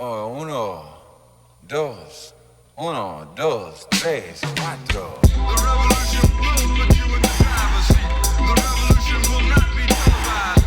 Oh, uno, dos, tres, cuatro. The revolution will put you in the driver's seat. The revolution will not be televised.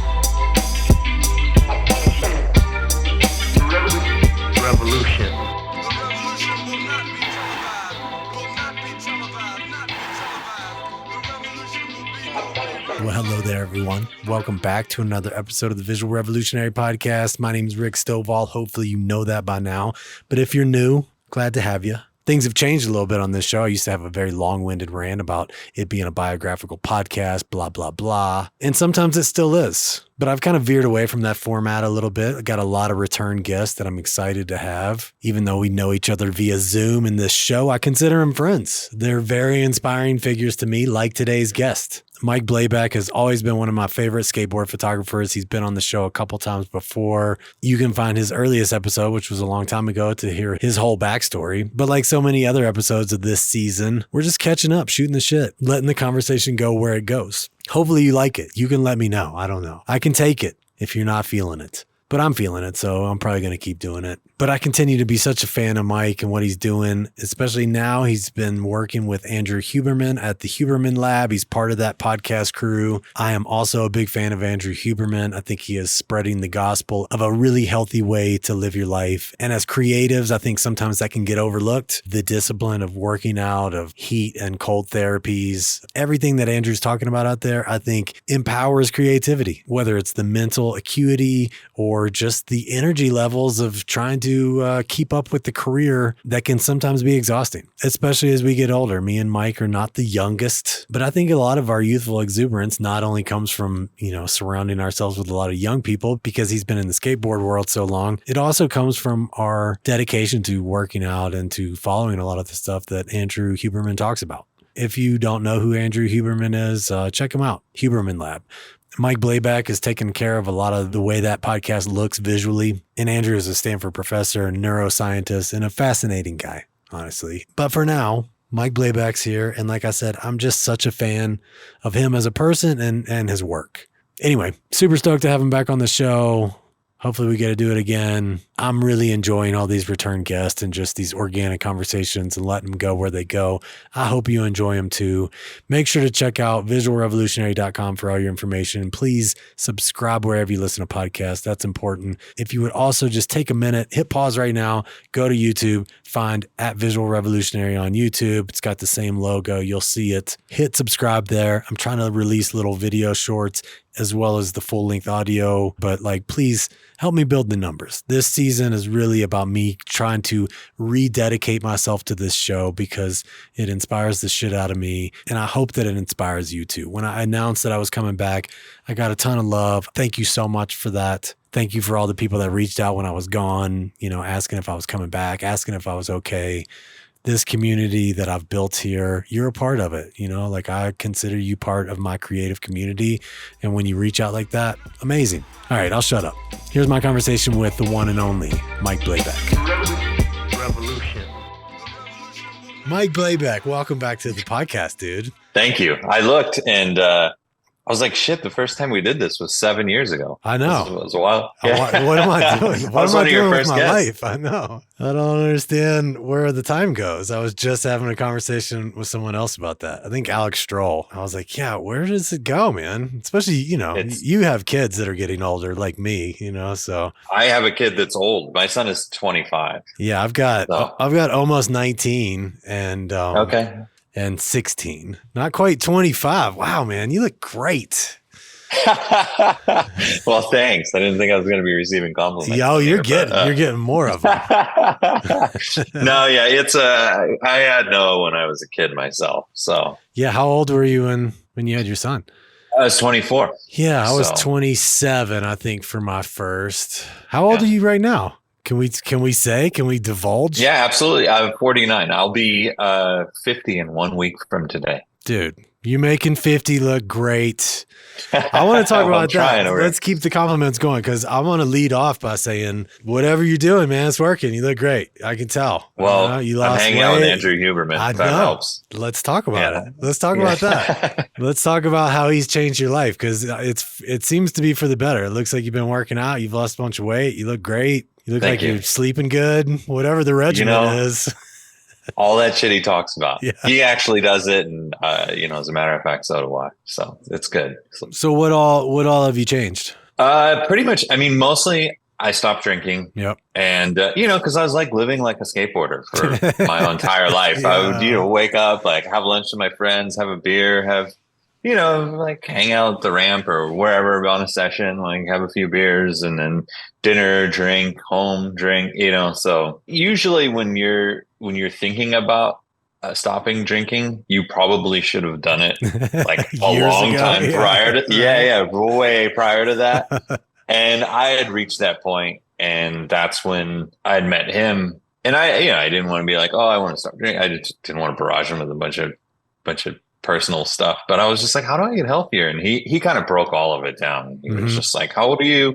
Revolution. The revolution will not be televised. Will not be televised. Not be televised. The revolution will be. Well, hello there, everyone. Welcome back to another episode of the Visual Revolutionary Podcast. My name is Rick Stovall. Hopefully you know that by now. But if you're new, glad to have you. Things have changed a little bit on this show. I used to have a very long-winded rant about it being a biographical podcast, blah, blah, blah. And sometimes it still is. But I've kind of veered away from that format a little bit. I got a lot of return guests that I'm excited to have. Even though we know each other via Zoom in this show, I consider them friends. They're very inspiring figures to me, like today's guest. Mike Blabac has always been one of my favorite skateboard photographers. He's been on the show a couple times before. You can find his earliest episode, which was a long time ago, to hear his whole backstory. But like so many other episodes of this season, we're just catching up, shooting the shit, letting the conversation go where it goes. Hopefully you like it. You can let me know. I don't know. I can take it if you're not feeling it. But I'm feeling it, so I'm probably going to keep doing it. But I continue to be such a fan of Mike and what he's doing, especially now. He's been working with Andrew Huberman at the Huberman Lab. He's part of that podcast crew. I am also a big fan of Andrew Huberman. I think he is spreading the gospel of a really healthy way to live your life. And as creatives, I think sometimes that can get overlooked. The discipline of working out, of heat and cold therapies, everything that Andrew's talking about out there, I think empowers creativity, whether it's the mental acuity or just the energy levels of trying to keep up with the career that can sometimes be exhausting, especially as we get older. Me and Mike are not the youngest, but I think a lot of our youthful exuberance not only comes from, surrounding ourselves with a lot of young people because he's been in the skateboard world so long. It also comes from our dedication to working out and to following a lot of the stuff that Andrew Huberman talks about. If you don't know who Andrew Huberman is, check him out, Huberman Lab. Mike Blabac has taken care of a lot of the way that podcast looks visually. And Andrew is a Stanford professor and neuroscientist and a fascinating guy, honestly. But for now, Mike Blabac's here. And like I said, I'm just such a fan of him as a person and his work. Anyway, super stoked to have him back on the show. Hopefully we get to do it again. I'm really enjoying all these return guests and just these organic conversations and letting them go where they go. I hope you enjoy them too. Make sure to check out visualrevolutionary.com for all your information. Please subscribe wherever you listen to podcasts. That's important. If you would also just take a minute, hit pause right now, go to YouTube, find @VisualRevolutionary on YouTube. It's got the same logo. You'll see it. Hit subscribe there. I'm trying to release little video shorts as well as the full length audio, but please help me build the numbers. This season is really about me trying to rededicate myself to this show because it inspires the shit out of me. And I hope that it inspires you too. When I announced that I was coming back, I got a ton of love. Thank you so much for that. Thank you for all the people that reached out when I was gone, asking if I was coming back, asking if I was okay. This community that I've built here, you're a part of it. I consider you part of my creative community. And when you reach out like that, amazing. All right, I'll shut up. Here's my conversation with the one and only Mike Blabac. Revolution. Mike Blabac, welcome back to the podcast, dude. Thank you. I looked and I was like, shit, the first time we did this was 7 years ago. I know. It was a while. Yeah. What am I doing? What am I doing with my guests. life? I know. I don't understand where the time goes. I was just having a conversation with someone else about that. I think Alex Stroll. I was like, yeah, where does it go, man? Especially, you have kids that are getting older like me, so. I have a kid that's old. My son is 25. Yeah, I've got almost 19 and okay. And 16. Not quite 25. Wow, man, you look great. Well, thanks. I didn't think I was going to be receiving compliments. Yo, you're getting more of them. No, yeah, I had Noah when I was a kid myself. So yeah, how old were you when you had your son? I was 24. Yeah, I was 27, I think, for my first. How old are you right now? Can we divulge? Yeah, absolutely. I'm 49. I'll be 50 in 1 week from today. Dude, you making 50 look great. I want to talk about that. Let's keep the compliments going because I want to lead off by saying, whatever you're doing, man, it's working. You look great. I can tell. Well, you lost I'm hanging weight. out with Andrew Huberman. I that know. helps. Let's talk about it. Let's talk about that. Let's talk about how he's changed your life because it seems to be for the better. It looks like you've been working out. You've lost a bunch of weight. You look great. You look Thank like you. you're sleeping good, whatever the regimen is. All that shit he talks about. Yeah. He actually does it. And, as a matter of fact, so do I. So it's good. So what all have you changed? Pretty much. I mean, mostly I stopped drinking. Yep. And, because I was like living like a skateboarder for my entire life. I would, wake up, like have lunch with my friends, have a beer, have, like hang out at the ramp or wherever on a session, like have a few beers and then dinner, drink, home, drink, So usually when you're thinking about stopping drinking, you probably should have done it like a long time prior to, way prior to that. And I had reached that point, and that's when I had met him. And I didn't want to be like, oh, I want to stop drinking. I just didn't want to barrage him with a bunch of personal stuff. But I was just like, how do I get healthier? And he kind of broke all of it down. He was just like, how old are you?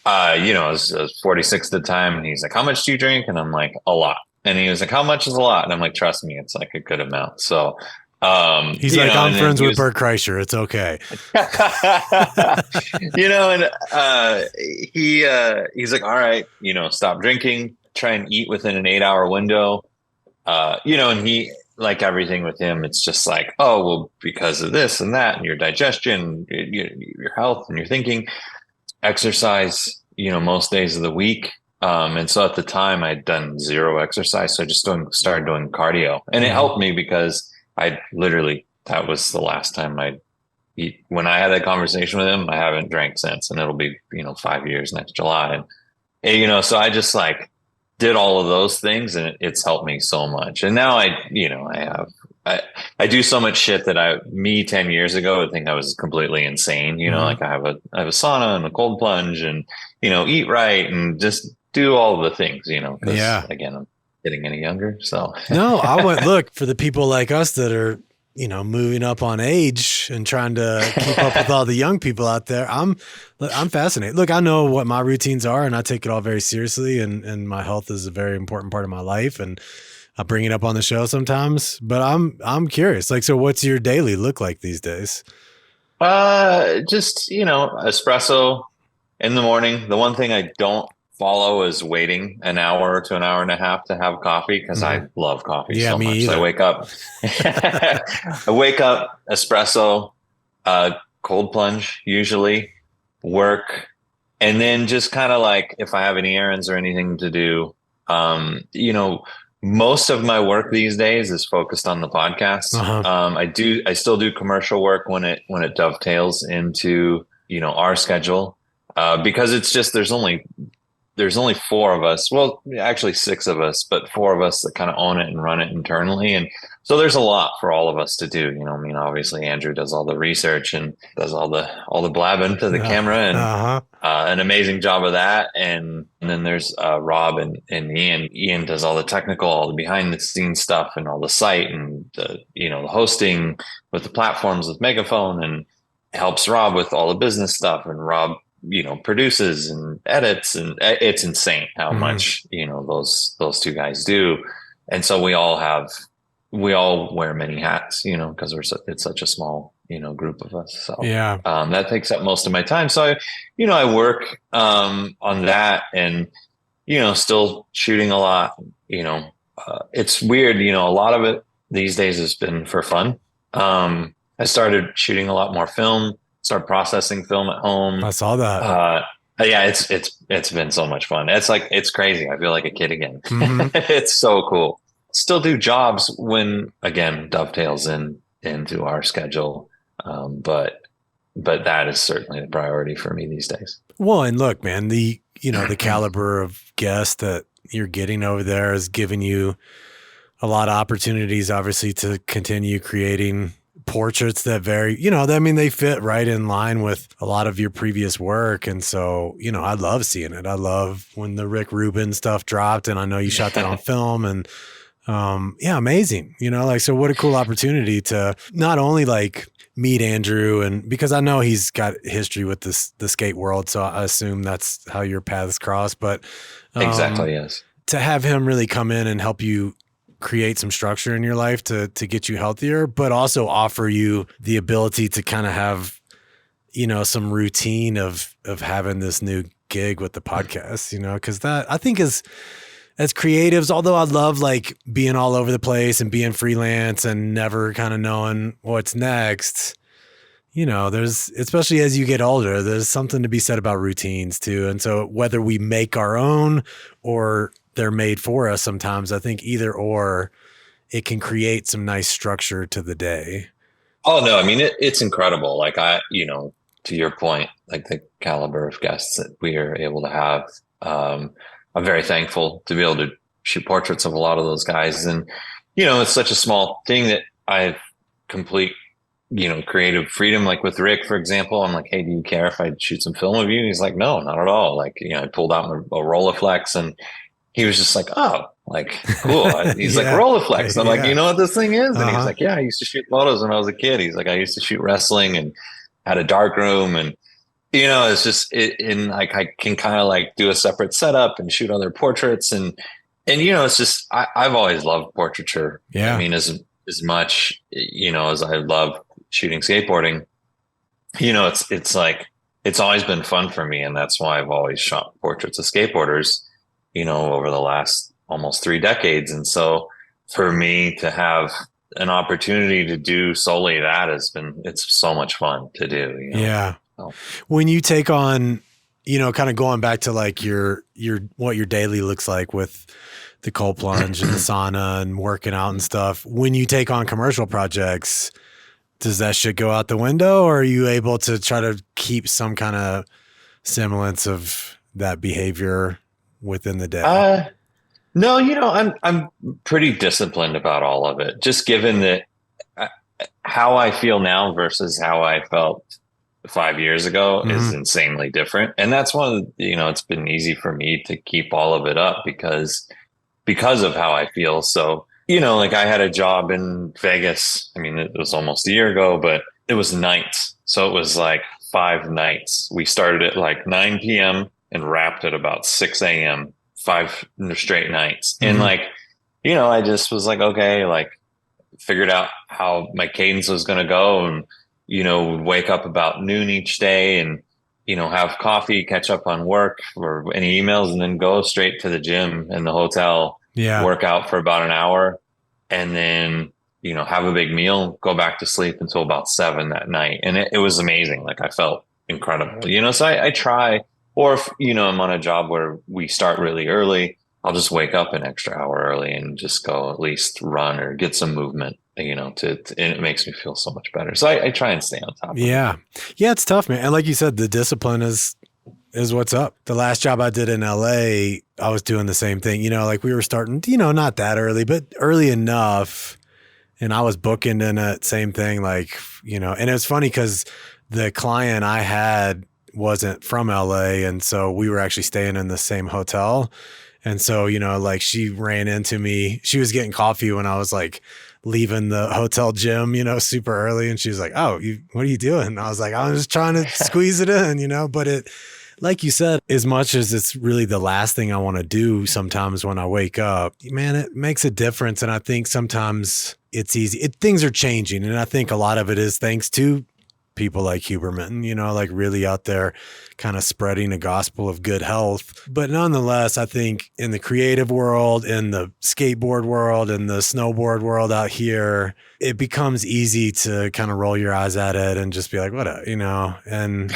I was 46 at the time. And he's like, how much do you drink? And I'm like, a lot. And he was like, how much is a lot? And I'm like, trust me, it's like a good amount. So he's like, I'm friends with Bert Kreischer. It's okay. He's like, all right, stop drinking, try and eat within an 8-hour window. And he, like everything with him, it's just like, oh, well, because of this and that and your digestion, your health and your thinking, exercise, most days of the week. And so at the time I'd done zero exercise. So I just started doing cardio, and it helped me because that was the last time when I had that conversation with him. I haven't drank since, and it'll be, 5 years next July. And, so I just like did all of those things, and it's helped me so much. And now I do so much shit that 10 years ago, I think I was completely insane. Like I have a sauna and a cold plunge and, eat right and just do all the things, again, I'm getting any younger. So no, I went, look, for the people like us that are, moving up on age and trying to keep up with all the young people out there. I'm fascinated. Look, I know what my routines are, and I take it all very seriously, and my health is a very important part of my life, and I bring it up on the show sometimes, but I'm curious. Like, so what's your daily look like these days? Just, espresso in the morning. The one thing I don't follow is waiting an hour to an hour and a half to have coffee, because I love coffee so much. So I wake up, espresso, cold plunge, usually work. And then just kind of like, if I have any errands or anything to do, most of my work these days is focused on the podcast. I still do commercial work when it dovetails into, our schedule, because it's just, there's only 4 of us. Well, actually 6 of us, but 4 of us that kind of own it and run it internally. And so there's a lot for all of us to do. Obviously Andrew does all the research and does all the blabbing to the camera, and an amazing job of that. And then there's Rob and Ian. Ian does all the technical, all the behind the scenes stuff, and all the site and the hosting with the platforms with Megaphone, and helps Rob with all the business stuff. And Rob produces and edits, and it's insane how much those 2 guys do. And so we all wear many hats, because it's such a small group of us. So that takes up most of my time. So I work on that, and still shooting a lot. It's weird, a lot of it these days has been for fun. I started shooting a lot more film, start processing film at home. I saw that. It's been so much fun. It's crazy. I feel like a kid again. It's so cool. Still do jobs when, again, dovetails into our schedule. But that is certainly the priority for me these days. Well, and look, man, the caliber of guests that you're getting over there is giving you a lot of opportunities, obviously, to continue creating portraits that they fit right in line with a lot of your previous work. And so, I love seeing it. I love when the Rick Rubin stuff dropped, and I know you shot that on film, and amazing. So what a cool opportunity to not only like meet Andrew, and because I know he's got history with the skate world, so I assume that's how your paths cross, but exactly, yes. To have him really come in and help you create some structure in your life to get you healthier, but also offer you the ability to kind of have, some routine of having this new gig with the podcast, you know, because that I think is as creatives, although I love like being all over the place and being freelance and never kind of knowing what's next, you know, there's, especially as you get older, there's something to be said about routines too. And so whether we make our own or they're made for us, sometimes I think either or it can create some nice structure to the day. Oh no, I mean, it's incredible. Like to your point, like the caliber of guests that we are able to have. I'm very thankful to be able to shoot portraits of a lot of those guys. And, you know, it's such a small thing that I have complete, you know, creative freedom. Like with Rick, for example, I'm like, hey, do you care if I shoot some film of you? And he's like, no, not at all. Like, you know, I pulled out a Rolleiflex and he was just like, oh, like, cool. He's like, Rolleiflex. I'm like, you know what this thing is? And he's like, yeah, I used to shoot photos when I was a kid. He's like, I used to shoot wrestling and had a dark room. And, you know, it's just in like, I can kind of like do a separate setup and shoot other portraits. And, you know, it's just, I've always loved portraiture. Yeah. I mean, as much, you know, as I love shooting skateboarding, you know, it's like, it's always been fun for me. And that's why I've always shot portraits of skateboarders, you know, over the last almost 3 decades. And so for me to have an opportunity to do solely that it's so much fun to do. You know? Yeah. So. When you take on, you know, kind of going back to like your what your daily looks like with the cold plunge and the sauna and working out and stuff, when you take on commercial projects, does that shit go out the window, or are you able to try to keep some kind of semblance of that behavior within the day? No, you know, I'm pretty disciplined about all of it, just given that how I feel now versus how I felt 5 years ago is insanely different. And that's one of the, you know, it's been easy for me to keep all of it up because of how I feel. So, you know, like I had a job in Vegas. I mean, it was almost a year ago, but it was nights. So it was like 5 nights. We started at like 9 p.m. and wrapped at about 6 a.m., 5 straight nights. And like, you know, I just was like, okay, like figured out how my cadence was going to go, and, you know, would wake up about noon each day and, you know, have coffee, catch up on work or any emails, and then go straight to the gym in the hotel, work out for about an hour, and then, you know, have a big meal, go back to sleep until about 7 that night. And it was amazing. Like I felt incredible, you know, so I try. Or if, you know, I'm on a job where we start really early, I'll just wake up an extra hour early and just go at least run or get some movement, you know, and it makes me feel so much better. So I try and stay on top of it. Yeah, it's tough, man. And like you said, the discipline is what's up. The last job I did in LA, I was doing the same thing. You know, like we were starting, you know, not that early, but early enough. And I was booking in that same thing, like, you know, and it was funny because the client I had wasn't from LA. And so we were actually staying in the same hotel. And so, you know, like she ran into me, she was getting coffee when I was like leaving the hotel gym, you know, super early. And she was like, oh, what are you doing? And I was like, I'm just trying to squeeze it in, you know, but it, like you said, as much as it's really the last thing I want to do sometimes when I wake up, man, it makes a difference. And I think sometimes it's easy. Things are changing. And I think a lot of it is thanks to people like Huberman, you know, like really out there kind of spreading a gospel of good health. But nonetheless, I think in the creative world, in the skateboard world, in the snowboard world out here, it becomes easy to kind of roll your eyes at it and just be like, what, you know, and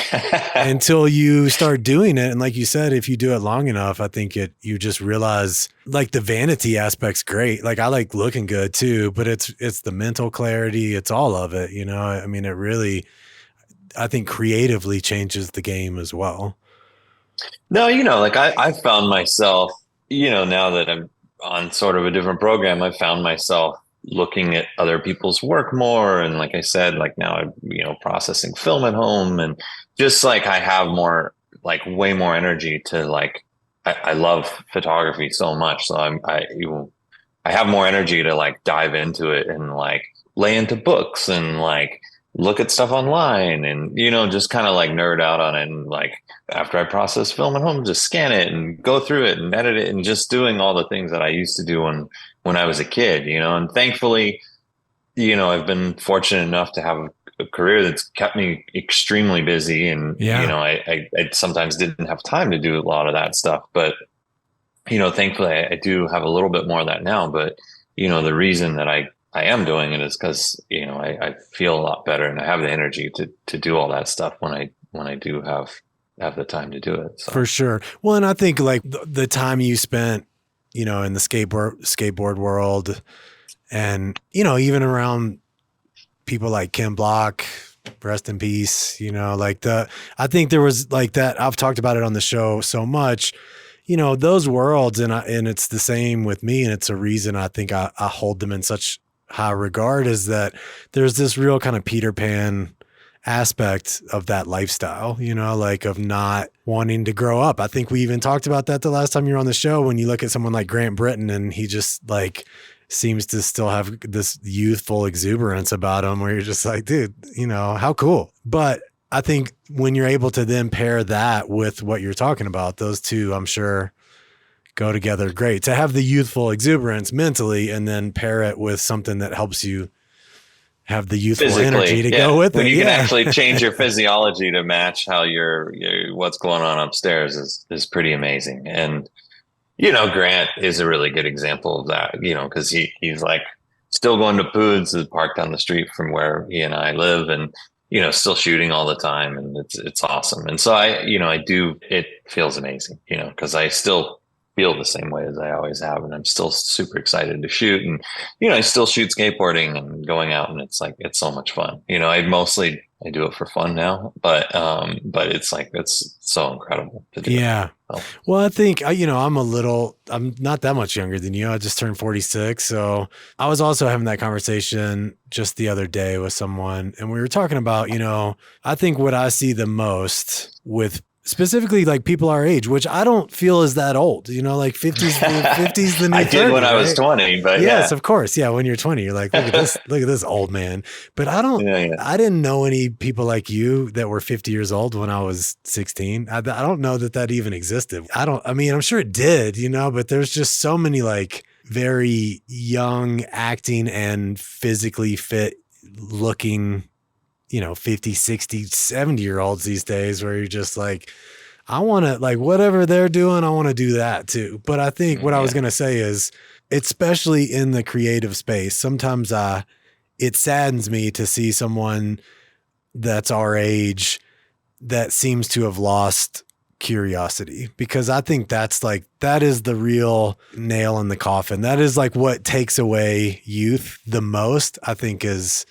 until you start doing it. And like you said, if you do it long enough, I think you just realize like the vanity aspect's great. Like I like looking good too, but it's the mental clarity. It's all of it, you know, I mean, it really, I think creatively changes the game as well. No, you know, like I found myself, you know, now that I'm on sort of a different program, I found myself looking at other people's work more. And like I said, like now I'm, you know, processing film at home, and just like I have more, like way more energy to like, I love photography so much. So I have more energy to like dive into it and like lay into books and like look at stuff online and, you know, just kind of like nerd out on it. And like after I process film at home, just scan it and go through it and edit it and just doing all the things that I used to do when I was a kid, you know. And thankfully, you know, I've been fortunate enough to have a career that's kept me extremely busy. And, Yeah. you know, I sometimes didn't have time to do a lot of that stuff, but, you know, thankfully I do have a little bit more of that now. But, you know, the reason that I am doing it is because, you know, I feel a lot better and I have the energy to do all that stuff when I do have the time to do it. So. For sure. Well, and I think like the time you spent, you know, in the skateboard world and, you know, even around people like Ken Block, rest in peace, you know, like I think there was like that. I've talked about it on the show so much, you know, those worlds and it's the same with me. And it's a reason I think I hold them in such high regard is that there's this real kind of Peter Pan aspect of that lifestyle, you know, like of not wanting to grow up. I think we even talked about that the last time you were on the show, when you look at someone like Grant Britton and he just like seems to still have this youthful exuberance about him where you're just like, dude, you know, how cool. But I think when you're able to then pair that with what you're talking about, those two, I'm sure, go together great. To have the youthful exuberance mentally and then pair it with something that helps you have the youthful Physically, energy to go with when it. you can actually change your physiology to match how your what's going on upstairs is pretty amazing. And, you know, Grant is a really good example of that, you know, because he's like still going to Poods, is parked down the street from where he and I live, and, you know, still shooting all the time. And it's awesome. And so it feels amazing, you know, because I still feel the same way as I always have. And I'm still super excited to shoot. And, you know, I still shoot skateboarding and going out, and it's like, it's so much fun. You know, I do it for fun now, but it's like, it's so incredible to do. Yeah. So. Well, I think, you know, I'm not that much younger than you. I just turned 46. So I was also having that conversation just the other day with someone, and we were talking about, you know, I think what I see the most with specifically like people our age, which I don't feel is that old, you know, like 50s the new I did 30, when I was right? 20, but yes, yeah. of course. Yeah. When you're 20, you're like, look at this old man. But I didn't know any people like you that were 50 years old when I was 16. I don't know that even existed. I'm sure it did, you know, but there's just so many like very young acting and physically fit looking, you know, 50, 60, 70-year-olds these days where you're just like, I want to, like, whatever they're doing, I want to do that too. But I think what I was going to say is, especially in the creative space, sometimes it saddens me to see someone that's our age that seems to have lost curiosity, because I think that is the real nail in the coffin. That is like what takes away youth the most, I think, is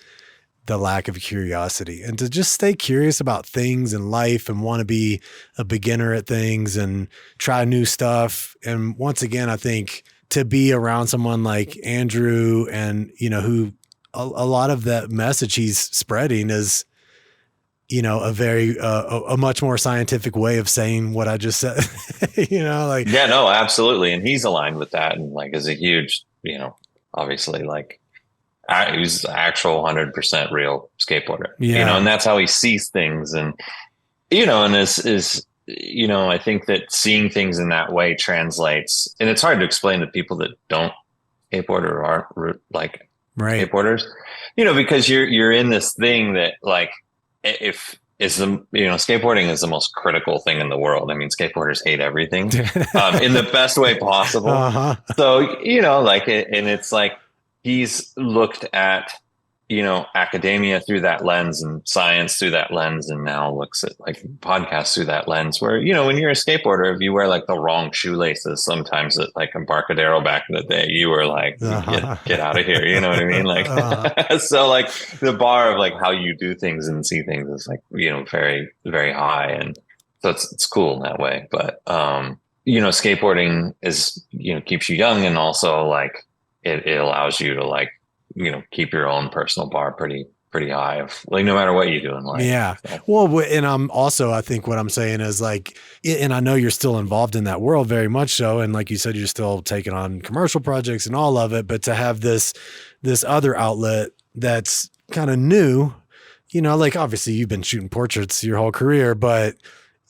the lack of curiosity, and to just stay curious about things in life and want to be a beginner at things and try new stuff. And once again, I think to be around someone like Andrew, and, you know, who a lot of that message he's spreading is, you know, a very, a much more scientific way of saying what I just said, you know, like, yeah, no, absolutely. And he's aligned with that. And like, is a huge, you know, obviously like, he's actual 100% real skateboarder, you know, and that's how he sees things. And, you know, and is, you know, I think that seeing things in that way translates, and it's hard to explain to people that don't skateboard or aren't like skateboarders, you know, because you're in this thing that like, skateboarding is the most critical thing in the world. I mean, skateboarders hate everything in the best way possible. Uh-huh. So, you know, like, and it's like, he's looked at, you know, academia through that lens and science through that lens, and now looks at like podcasts through that lens, where, you know, when you're a skateboarder, if you wear like the wrong shoelaces, sometimes at like Embarcadero back in the day, you were like, get out of here. You know what I mean? Like, so like the bar of like how you do things and see things is like, you know, very, very high. And so it's cool in that way. But, you know, skateboarding is, you know, keeps you young, and also like, it allows you to like, you know, keep your own personal bar pretty high, of like, no matter what you do in life. Yeah. So. Well, and I'm also, I think what I'm saying is like, and I know you're still involved in that world very much so. And like you said, you're still taking on commercial projects and all of it, but to have this other outlet that's kind of new, you know, like obviously you've been shooting portraits your whole career, but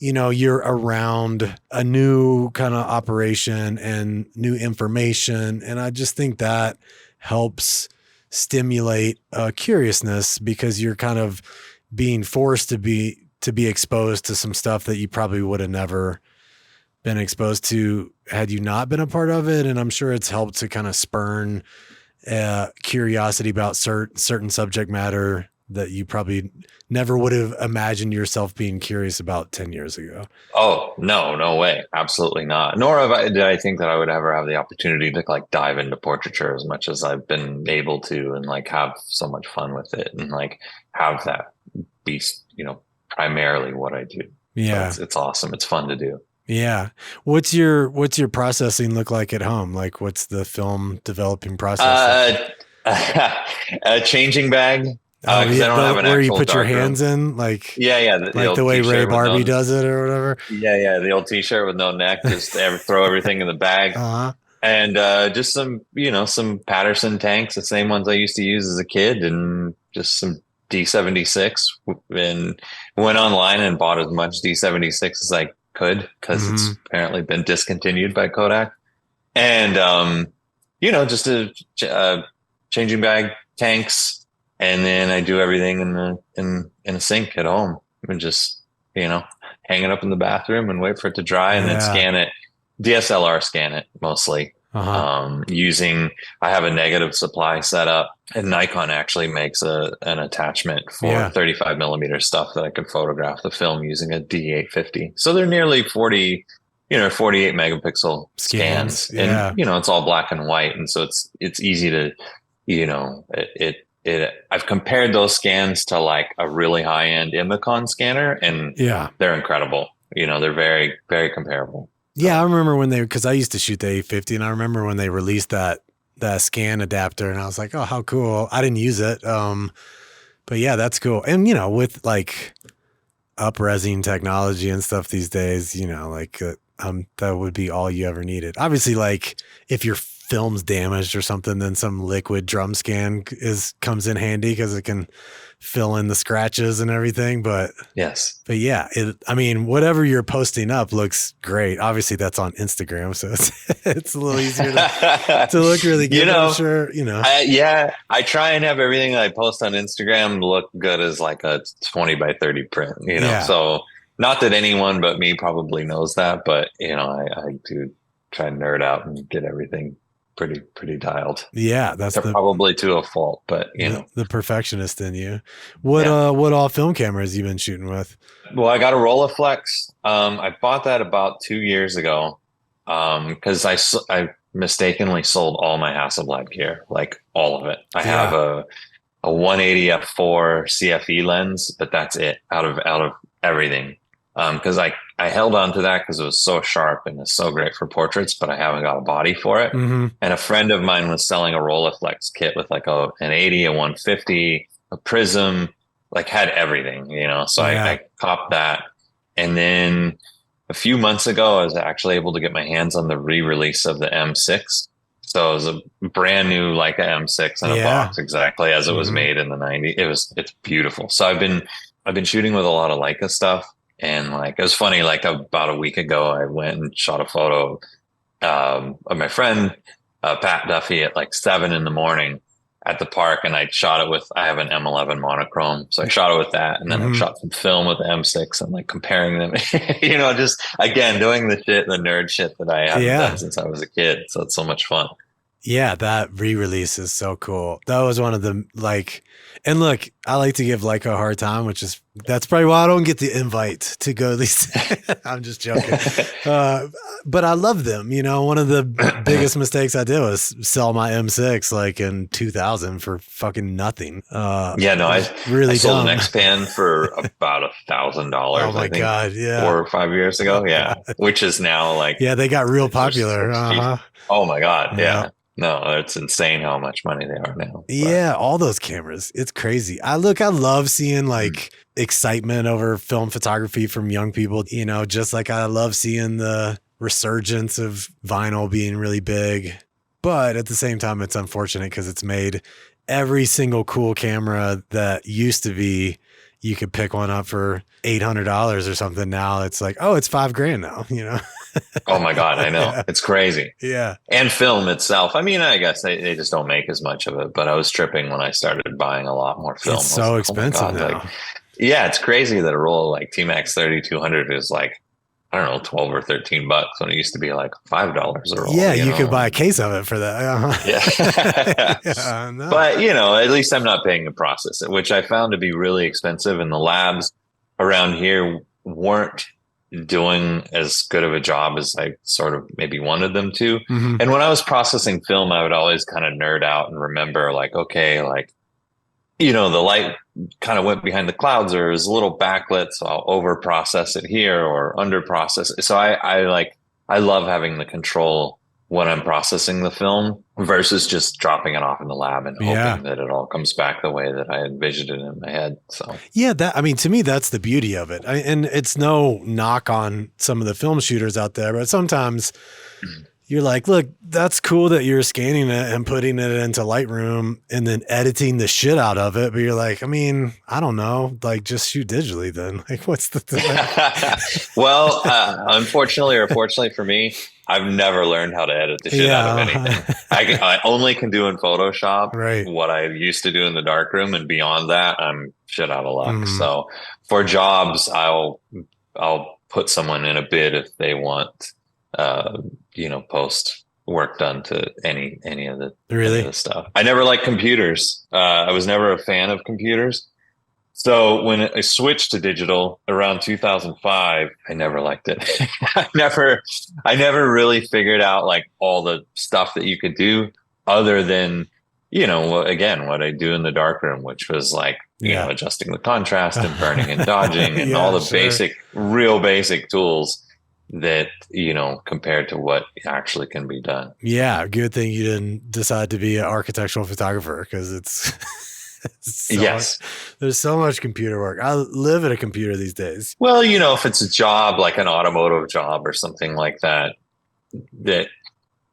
you know, you're around a new kind of operation and new information. And I just think that helps stimulate curiousness because you're kind of being forced to be exposed to some stuff that you probably would have never been exposed to had you not been a part of it. And I'm sure it's helped to kind of spurn curiosity about certain subject matter that you probably never would have imagined yourself being curious about 10 years ago. Oh, no way. Absolutely not. Nor did I think that I would ever have the opportunity to like dive into portraiture as much as I've been able to, and like have so much fun with it, and like have that be, primarily what I do. Yeah. So it's awesome. It's fun to do. Yeah. What's your processing look like at home? Like, what's the film developing process? A changing bag. I don't have an where you put your darkroom. hands in, like the way Ray Barbie does it or whatever. The old T-shirt with no neck, just throw everything in the bag, and just some Patterson tanks, the same ones I used to use as a kid, and just some D76, and went online and bought as much D76 as I could because it's apparently been discontinued by Kodak, and just a changing bag, tanks. And then I do everything in a sink at home, and just hang it up in the bathroom and wait for it to dry, and then scan it, DSLR scan it mostly. I have a negative supply set up, and Nikon actually makes an attachment for 35 millimeter stuff that I can photograph the film using a D850. So they're nearly 48 megapixel scans, and it's all black and white, and so it's easy to I've compared those scans to like a really high end Imicon scanner, and they're incredible. They're very, very comparable. Yeah. I remember because I used to shoot the 850, and I remember when they released that scan adapter, and I was like, oh, how cool. I didn't use it. But yeah, that's cool. And, with like up-resing technology and stuff these days, that would be all you ever needed. Obviously, like if your film's damaged or something, then some liquid drum scan comes in handy because it can fill in the scratches and everything. But yeah, whatever you're posting up looks great. Obviously that's on Instagram, so it's a little easier to look really good. I'm sure, I try and have everything that I post on Instagram look good as like a 20 by 30 print, so not that anyone but me probably knows that, but I do try and nerd out and get everything pretty dialed. Yeah, that's probably to a fault, but the perfectionist in you. What all film cameras you been shooting with? Well, I got a Rolleiflex. I bought that about 2 years ago because I mistakenly sold all my Hasselblad gear, like all of it. I have a 180 f4 CFE lens, but that's it out of everything. Because I held on to that because it was so sharp and it's so great for portraits, but I haven't got a body for it. And a friend of mine was selling a Rolleiflex kit with like an 80, a 150, a prism, like had everything, so I copped that. And then a few months ago, I was actually able to get my hands on the re-release of the M6. So it was a brand new Leica M6 in a box, exactly as it was made in the 90s. It's beautiful. So I've been shooting with a lot of Leica stuff. And like, it was funny, like about a week ago, I went and shot a photo of my friend, Pat Duffy, at like 7 a.m. at the park. And I shot it I have an M11 monochrome. So I shot it with that. And then I shot some film with the M6 and like comparing them, just again, doing the nerd shit that I haven't done since I was a kid. So it's so much fun. Yeah, that re-release is so cool. That was one of the and look, I like to give Leica a hard time, that's probably why I don't get the invite to go these. I'm just joking. But I love them. One of the biggest mistakes I did was sell my M6 like in 2000 for fucking nothing. I sold an X-Pan for about $1,000. Oh my God. Yeah. 4 or 5 years ago. Yeah. Which is now like, they got real popular. Oh my God. Yeah. No, it's insane how much money they are now. Yeah, all those cameras. It's crazy. I love seeing like excitement over film photography from young people, just like I love seeing the resurgence of vinyl being really big. But at the same time, it's unfortunate because it's made every single cool camera that used to be, you could pick one up for $800 or something. Now it's like, oh, it's $5,000 now, Oh my God, I know. Yeah. It's crazy. Yeah. And film itself. I mean, I guess they just don't make as much of it, but I was tripping when I started buying a lot more film. It's I was so like, expensive oh my God, now. like, yeah, it's crazy that a roll like T-Max 3200 is like, I don't know, 12 or 13 bucks when it used to be like $5 a roll. Yeah, you know? could buy a case of it for that. Yeah. Yeah, no. But, you know, at least I'm not paying to process it, which I found to be really expensive. And the labs around here weren't doing as good of a job as I sort of maybe wanted them to. Mhm. And when I was processing film, I would always kind of nerd out and remember like, okay, like, you know, the light kind of went behind the clouds or is a little backlit, so I'll over process it here or under process it. So I love having the control when I'm processing the film versus just dropping it off in the lab and hoping that it all comes back the way that I envisioned it in my head. So yeah, I mean, to me, that's the beauty of it. And it's no knock on some of the film shooters out there, but sometimes you're like, look, that's cool that you're scanning it and putting it into Lightroom and then editing the shit out of it. But you're like, I mean, I don't know, like just shoot digitally then. Like, what's the well, unfortunately or fortunately for me, I've never learned how to edit the shit out of anything. I only can do in Photoshop what I used to do in the darkroom, and beyond that, I'm shit out of luck. So for jobs, I'll put someone in a bid if they want you know, post work done to any of the stuff. I never liked computers. I was never a fan of computers. So when I switched to digital around 2005, I never liked it. I never really figured out like all the stuff that you could do other than, you know, again, what I do in the darkroom, which was like, you know, adjusting the contrast and burning and dodging and all the real basic tools that, you know, compared to what actually can be done. Yeah. Good thing you didn't decide to be an architectural photographer because it's there's so much computer work. I live at a computer these days. Well, you know, if it's a job like an automotive job or something like that,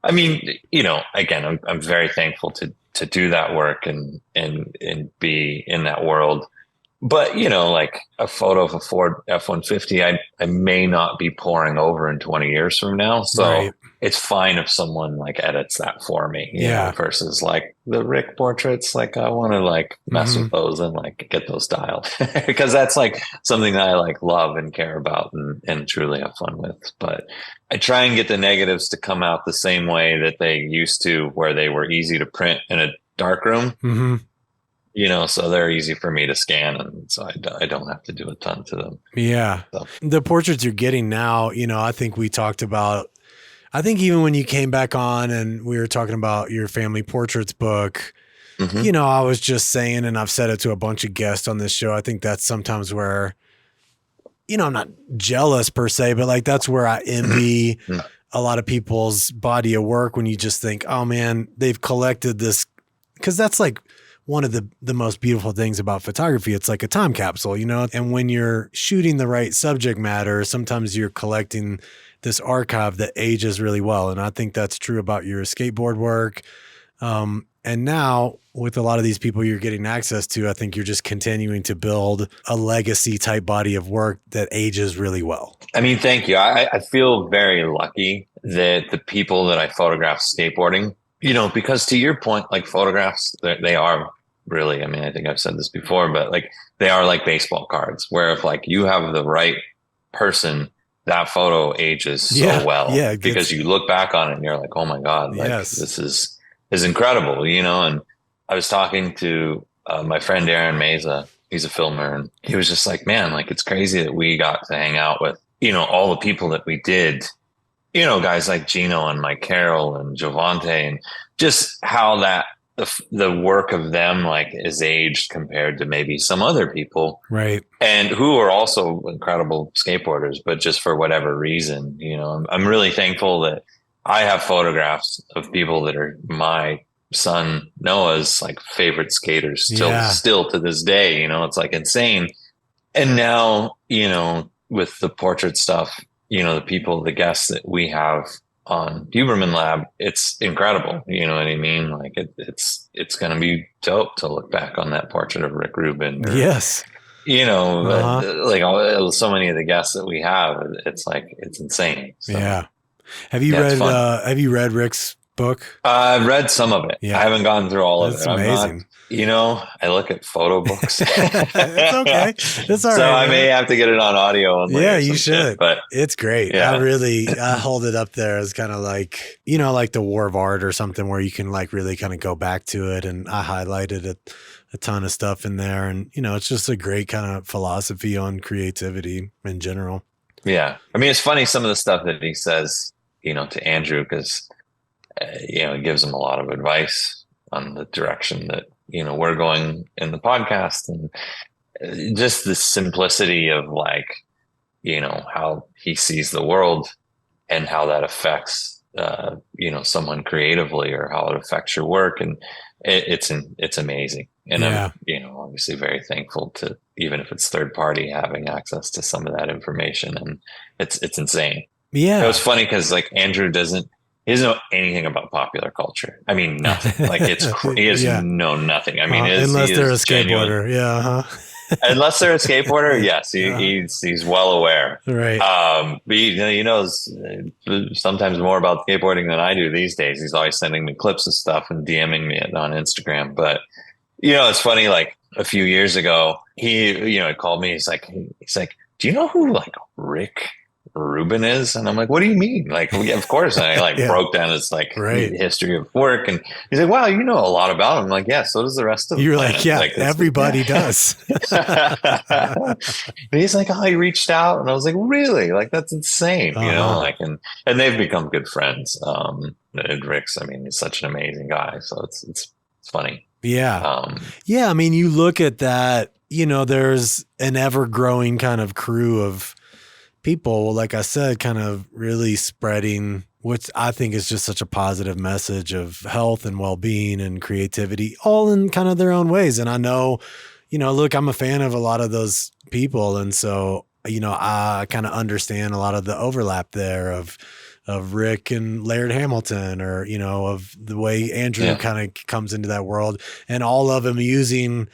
I mean, you know, again, I'm very thankful to do that work and be in that world. But, you know, like a photo of a Ford F-150, I may not be pouring over in 20 years from now. So it's fine if someone like edits that for me, you know, versus like the Rick portraits. Like I want to like mess with those and like get those dialed because that's like something that I like love and care about and truly have fun with. But I try and get the negatives to come out the same way that they used to, where they were easy to print in a darkroom. Mm-hmm. You know, so they're easy for me to scan, and so I don't have to do a ton to them. Yeah. So. The portraits you're getting now, you know, I think we talked about, I think even when you came back on and we were talking about your family portraits book, you know, I was just saying, and I've said it to a bunch of guests on this show, I think that's sometimes where, you know, I'm not jealous per se, but like that's where I envy a lot of people's body of work when you just think, oh man, they've collected this, because that's like, one of the most beautiful things about photography. It's like a time capsule, you know, and when you're shooting the right subject matter, sometimes you're collecting this archive that ages really well. And I think that's true about your skateboard work. And now with a lot of these people you're getting access to, I think you're just continuing to build a legacy type body of work that ages really well. I mean, thank you. I feel very lucky that the people that I photograph skateboarding, you know, because to your point, like photographs, they are really, I mean, I think I've said this before, but like they are like baseball cards where if like you have the right person, that photo ages so well because you look back on it and you're like, oh my God, like this is incredible, you know? And I was talking to my friend, Aaron Meza, he's a filmer, and he was just like, man, like it's crazy that we got to hang out with, you know, all the people that we did, you know, guys like Gino and Mike Carroll and Jovante, and just how that the work of them like is aged compared to maybe some other people, right? And who are also incredible skateboarders, but just for whatever reason, you know, I'm really thankful that I have photographs of people that are my son Noah's like favorite skaters still to this day. You know, it's like insane. And now, you know, with the portrait stuff, you know, the guests that we have on Huberman Lab, it's incredible. You know what I mean? Like it's going to be dope to look back on that portrait of Rick Rubin. Or, like so many of the guests that we have, it's insane. So, yeah. Have you read Rick's book? I've read some of it. Yeah. I haven't gone through all of it. That's amazing. I look at photo books. It's okay. It's all right. So I may have to get it on audio. Yeah, you should. But it's great. Yeah. I hold it up there as kind of like, like the War of Art or something where you can like really kind of go back to it. And I highlighted a ton of stuff in there. And, it's just a great kind of philosophy on creativity in general. Yeah. I mean, it's funny, some of the stuff that he says, to Andrew, because, it gives him a lot of advice on the direction that, we're going in the podcast, and just the simplicity of like, how he sees the world and how that affects, someone creatively, or how it affects your work. And it's amazing. And I'm, obviously very thankful to, even if it's third party, having access to some of that information. And it's insane. Yeah. It was funny because like Andrew he doesn't know anything about popular culture. I mean, nothing. Like he doesn't know nothing. I mean, unless they're a skateboarder. Yeah. Unless they're a skateboarder. Yes. He's well aware. Right. But he knows sometimes more about skateboarding than I do these days. He's always sending me clips of stuff and DMing me on Instagram. But, it's funny, like a few years ago, he called me. He's like, do you know who like Rick Rubin is? And I'm like, what do you mean? Like, yeah, of course. And I broke down his history of work. And he's like, wow, you know a lot about him. I'm like, yeah, so does the rest of them. You're like, yeah, everybody does. And he's like, oh, he reached out. And I was like, really? Like, that's insane. And they've become good friends. And Rick's, I mean, he's such an amazing guy. So it's funny. Yeah. I mean, you look at that, there's an ever growing kind of crew of people, like I said, kind of really spreading, which I think is just such a positive message of health and well-being and creativity, all in kind of their own ways. And I know, look, I'm a fan of a lot of those people. And so, I kind of understand a lot of the overlap there of Rick and Laird Hamilton, or, of the way Andrew kind of comes into that world, and all of them using,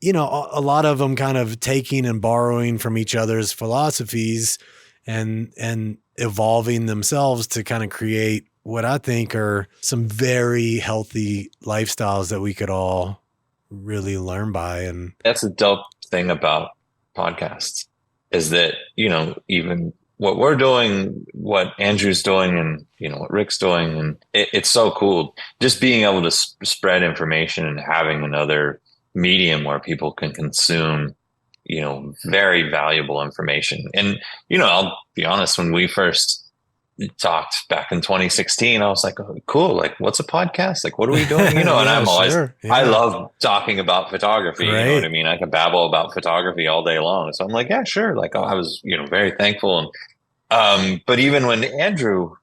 a lot of them kind of taking and borrowing from each other's philosophies and evolving themselves to kind of create what I think are some very healthy lifestyles that we could all really learn by. And that's a dope thing about podcasts, is that, even what we're doing, what Andrew's doing, and, what Rick's doing, and it's so cool just being able to spread information and having another medium where people can consume, very valuable information. And, I'll be honest, when we first talked back in 2016, I was like, oh, cool. Like, what's a podcast? Like, what are we doing? And I'm always, I love talking about photography. Right. You know what I mean? I could babble about photography all day long. So I'm like, yeah, sure. Like, I was, very thankful. And, but even when Andrew,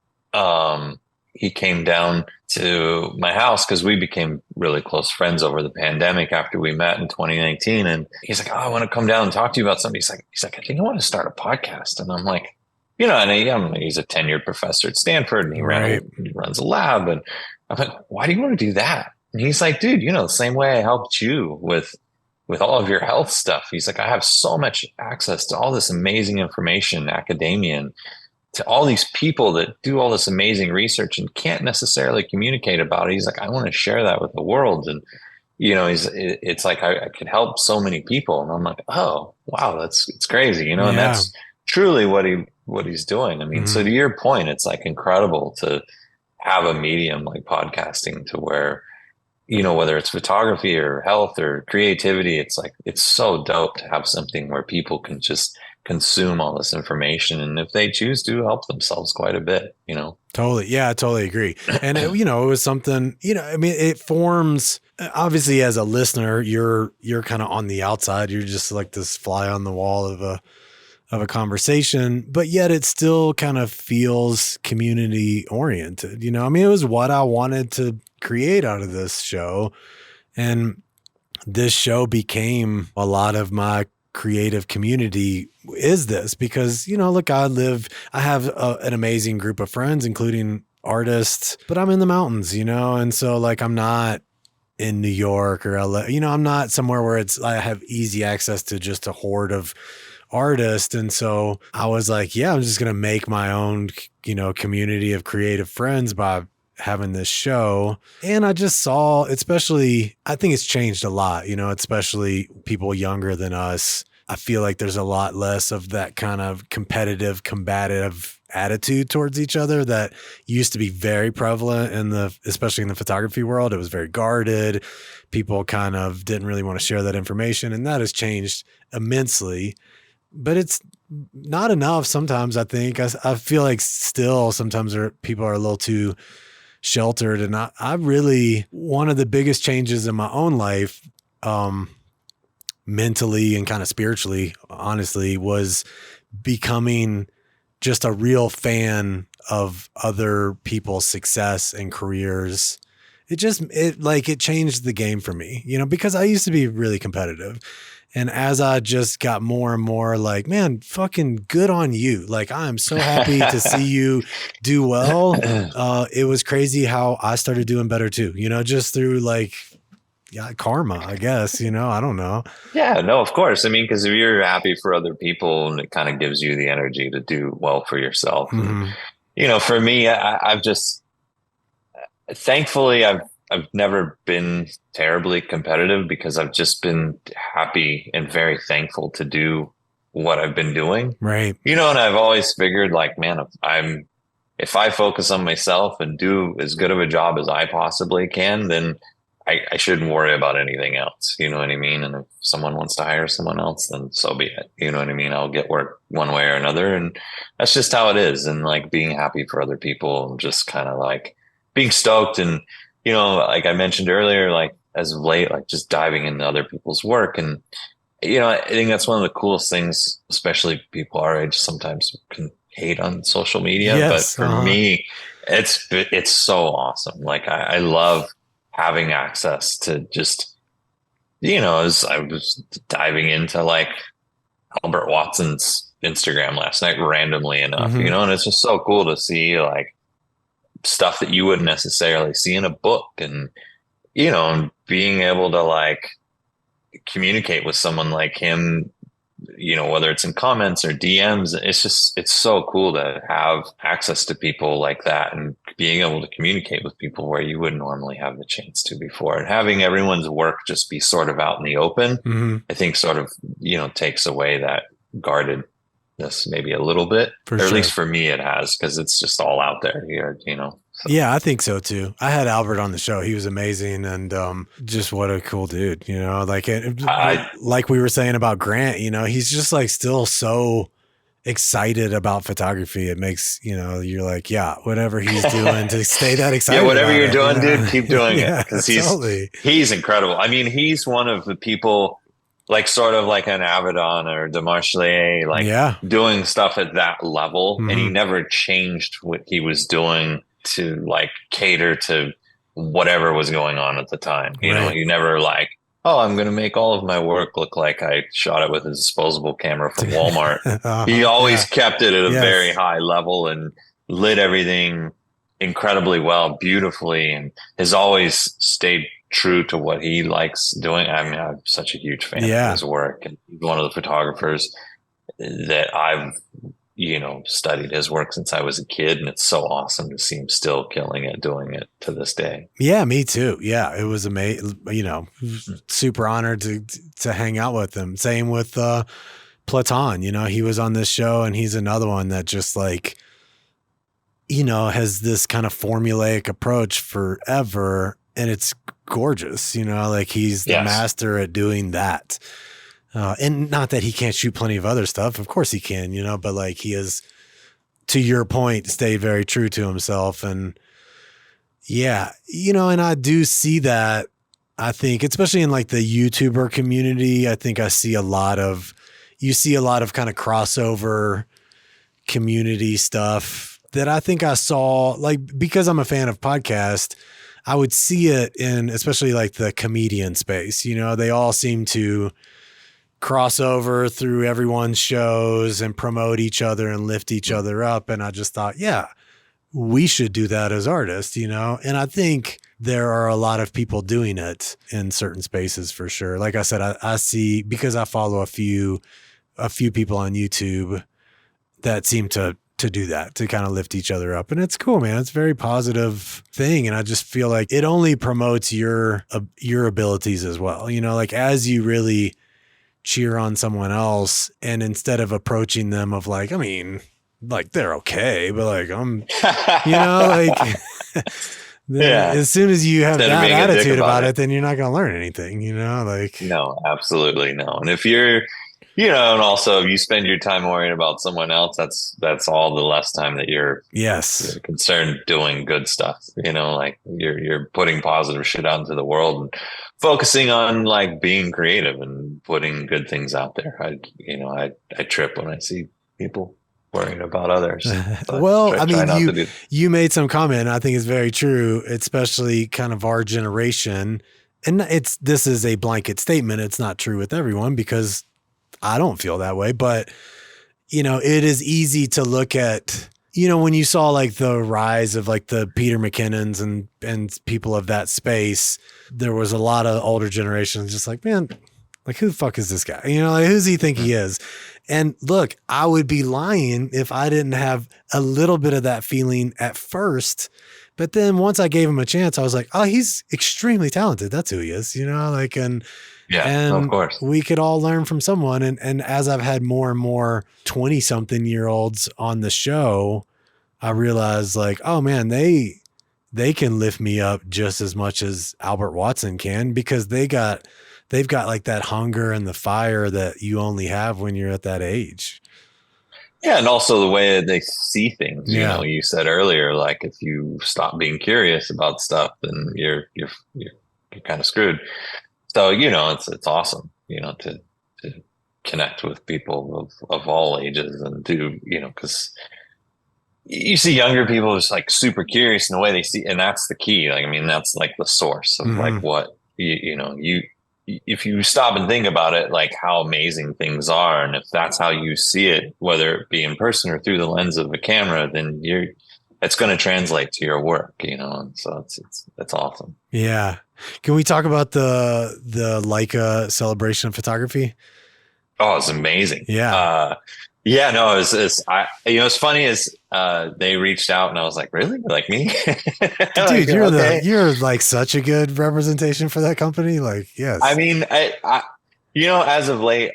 he came down to my house, because we became really close friends over the pandemic after we met in 2019. And he's like, oh, I want to come down and talk to you about something. He's like, I think I want to start a podcast. And I'm like, and he's a tenured professor at Stanford, and he runs a lab. And I'm like, why do you want to do that? And he's like, dude, the same way I helped you with all of your health stuff. He's like, I have so much access to all this amazing information, academia, and to all these people that do all this amazing research and can't necessarily communicate about it. He's like, I want to share that with the world. And, it's like, I could help so many people. And I'm like, oh, wow, it's crazy, and that's truly what he's doing. I mean, so to your point, it's like incredible to have a medium like podcasting to where, whether it's photography or health or creativity, it's like, it's so dope to have something where people can just consume all this information, and if they choose to, help themselves quite a bit. Totally. Yeah, I totally agree. And it was something, I mean, it forms, obviously, as a listener, you're kind of on the outside. You're just like this fly on the wall of a conversation, but yet it still kind of feels community oriented. I mean, it was what I wanted to create out of this show, and this show became a lot of my creative community is this, because, look, I have an amazing group of friends, including artists, but I'm in the mountains, and so like, I'm not in New York or LA. You know, I'm not somewhere where I have easy access to just a horde of artists. And so I was like, yeah, I'm just going to make my own, you know, community of creative friends by having this show. And I just saw, especially, I think it's changed a lot, you know, especially people younger than us. I feel like there's a lot less of that kind of competitive, combative attitude towards each other that used to be very prevalent especially in the photography world. It was very guarded. People kind of didn't really want to share that information, and that has changed immensely. But it's not enough sometimes, I think. I feel like still sometimes people are a little too sheltered. And I really, one of the biggest changes in my own life, mentally and kind of spiritually, honestly, was becoming just a real fan of other people's success and careers. It changed the game for me, you know, because I used to be really competitive. And as I just got more and more like, man, fucking good on you. Like, I'm so happy to see you do well. It was crazy how I started doing better too, you know, just through like, yeah, karma, I guess, you know, I don't know. Yeah, no, of course. I mean, because if you're happy for other people, and it kind of gives you the energy to do well for yourself. Mm-hmm. And, you know, for me, I've just, thankfully, I've never been terribly competitive because I've just been happy and very thankful to do what I've been doing. Right. You know, and I've always figured like, man, if I focus on myself and do as good of a job as I possibly can, then I shouldn't worry about anything else. You know what I mean? And if someone wants to hire someone else, then so be it. You know what I mean? I'll get work one way or another. And that's just how it is. And like being happy for other people and just kind of like being stoked. And, you know, like I mentioned earlier, like as of late, like just diving into other people's work. And, you know, I think that's one of the coolest things, especially people our age sometimes can hate on social media. Yes, but for me, it's so awesome. Like I love having access to just, you know, as I was diving into like Albert Watson's Instagram last night, randomly enough, Mm-hmm. you know, and it's just so cool to see like stuff that you wouldn't necessarily see in a book, and, you know, and being able to like communicate with someone like him, you know, whether it's in comments or DMs, it's so cool to have access to people like that and being able to communicate with people where you wouldn't normally have the chance to before. And having everyone's work just be sort of out in the open, Mm-hmm. I think sort of, you know, takes away that guardedness maybe a little bit, or at least for me it has, because it's just all out there here, you know. So. Yeah, I think so too. I had Albert on the show. He was amazing, and just what a cool dude, you know. Like like we were saying about Grant, you know, he's just like still so excited about photography. It makes, you know, you're like, yeah, whatever he's doing to stay that excited. Yeah, whatever about you're it, doing, you know? dude, keep doing Yeah, it, because totally. he's incredible. I mean, he's one of the people, like sort of like an Avedon or Demarchelier, like doing stuff at that level, and he never changed what he was doing to like cater to whatever was going on at the time. You know, he never like, oh, I'm going to make all of my work look like I shot it with a disposable camera from Walmart. He always kept it at a very high level and lit everything incredibly well, beautifully, and has always stayed true to what he likes doing. I mean, I'm such a huge fan of his work, and he's one of the photographers that I've, you know, studied his work since I was a kid, and it's so awesome to see him still killing it, doing it to this day. Yeah, me too. Yeah, it was amazing. You know, super honored to hang out with him. Same with Platon. You know, he was on this show, and he's another one that just like, you know, has this kind of formulaic approach forever, and it's gorgeous. You know, like he's the master at doing that. And not that he can't shoot plenty of other stuff. Of course he can, you know, but like he is, to your point, stay very true to himself. And yeah, you know, and I do see that, I think, especially in like the YouTuber community, I think you see a lot of kind of crossover community stuff that I think I saw, like, because I'm a fan of podcast, I would see it in, especially like the comedian space, you know, they all seem to crossover through everyone's shows and promote each other and lift each other up. And I just thought, yeah, we should do that as artists, you know? And I think there are a lot of people doing it in certain spaces for sure. Like I said, I see, because I follow a few people on YouTube that seem to do that, to kind of lift each other up. And it's cool, man. It's a very positive thing. And I just feel like it only promotes your abilities as well. You know, like as you really cheer on someone else, and instead of approaching them of like, I mean, like they're okay, but like you know, like as soon as you have that attitude about it, then you're not going to learn anything, you know, like. No, absolutely no. And if you're, you know, and also if you spend your time worrying about someone else, that's all the less time that you're concerned doing good stuff. You know, like you're putting positive shit out into the world and focusing on like being creative and putting good things out there. I trip when I see people worrying about others. Well, I mean, you made some comment, I think is very true, especially kind of our generation. And this is a blanket statement. It's not true with everyone, because I don't feel that way, but you know, it is easy to look at, you know, when you saw like the rise of like the Peter McKinnons and people of that space, there was a lot of older generations just like, man, like who the fuck is this guy? You know, like who's he think he is? And look, I would be lying if I didn't have a little bit of that feeling at first. But then once I gave him a chance, I was like, oh, he's extremely talented. That's who he is, you know, like, and of course we could all learn from someone. And as I've had more and more 20 something year olds on the show, I realized like, oh man, they can lift me up just as much as Albert Watson can, because they've got like that hunger and the fire that you only have when you're at that age. Yeah. And also the way that they see things, you know, you said earlier, like if you stop being curious about stuff, then you're kind of screwed. So, you know, it's awesome, you know, to connect with people of all ages and do, you know, because you see younger people just like super curious in the way they see, and that's the key. Like, I mean, that's like the source of like what, you know, if you stop and think about it, like how amazing things are. And if that's how you see it, whether it be in person or through the lens of a camera, then it's going to translate to your work, you know? And so it's awesome. Yeah. Can we talk about the Leica celebration of photography? Oh, it's amazing. Yeah. Yeah, no, it's funny is they reached out and I was like, really? Like me? Dude, you're like such a good representation for that company. Like, yes. I mean, I you know, as of late,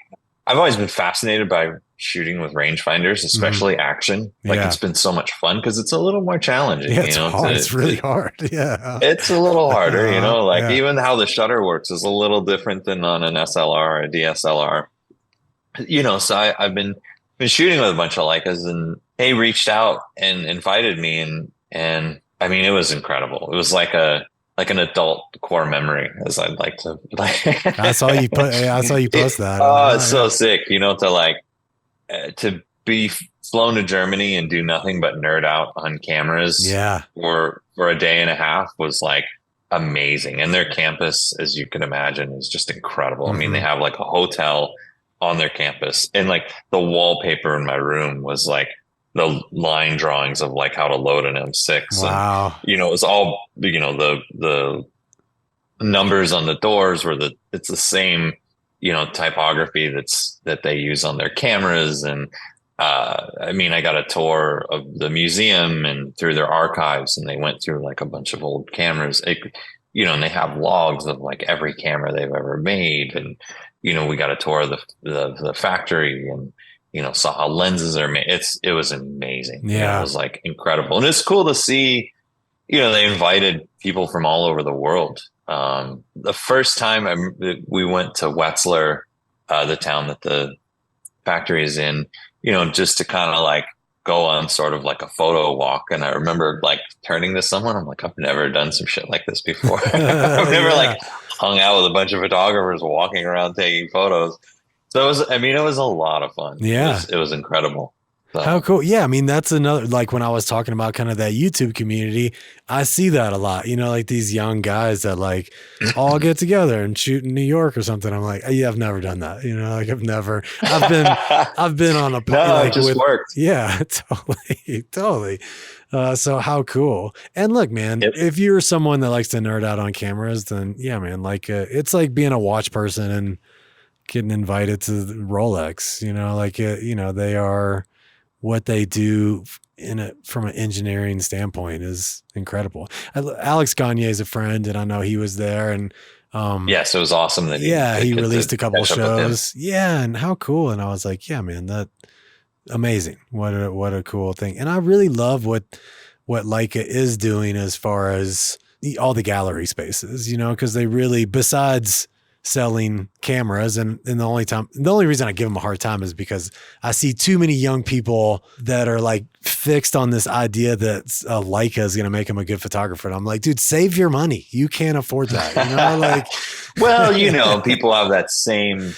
I've always been fascinated by shooting with rangefinders, especially action. Like it's been so much fun because it's a little more challenging. Yeah, it's really hard. Yeah. It's a little harder, you know, like even how the shutter works is a little different than on an SLR or a DSLR. You know, so I've been shooting with a bunch of Leicas, and they reached out and invited me, and I mean, it was incredible. It was like an adult core memory, as I'd like to. I saw you post that. Oh, it's so sick, you know, to be flown to Germany and do nothing but nerd out on cameras. Yeah. For a day and a half was like amazing, and their campus, as you can imagine, is just incredible. I mean, they have like a hotel on their campus, and like the wallpaper in my room was like the line drawings of like how to load an M6. Wow. And, you know, it was all, you know, the numbers on the doors were it's the same, you know, typography that they use on their cameras. And I mean, I got a tour of the museum and through their archives, and they went through like a bunch of old cameras, you know, and they have logs of like every camera they've ever made. And, you know, we got a tour of the factory, and, you know, saw how lenses are made. It was amazing. Yeah. You know, it was like incredible. And it's cool to see, you know, they invited people from all over the world. The first time we went to Wetzlar, the town that the factory is in, you know, just to kind of like go on sort of like a photo walk. And I remember like turning to someone, I'm like, I've never done some shit like this before. I've never like hung out with a bunch of photographers walking around taking photos. So it was a lot of fun. Yeah. It was incredible. So, How cool. Yeah. I mean, that's another, like when I was talking about kind of that YouTube community, I see that a lot, like these young guys that like all get together and shoot in New York or something. I'm like, yeah, I've never done that. Like I've been on a, no, like it just worked. Yeah, totally. So how cool. And look, man, if you're someone that likes to nerd out on cameras, then yeah, man, like it's like being a watch person and getting invited to the Rolex, they are, what they do from an engineering standpoint is incredible. Alex Gagne is a friend, and I know he was there, and yes, it was awesome that he released a couple shows. Yeah, and how cool! And I was like, yeah, man, that amazing. What a cool thing. And I really love what Leica is doing as far as all the gallery spaces, because they really, besides selling cameras, and the only reason I give them a hard time is because I see too many young people that are like fixed on this idea that Leica is going to make them a good photographer. And I'm like, dude, save your money. You can't afford that. Well, people have that same,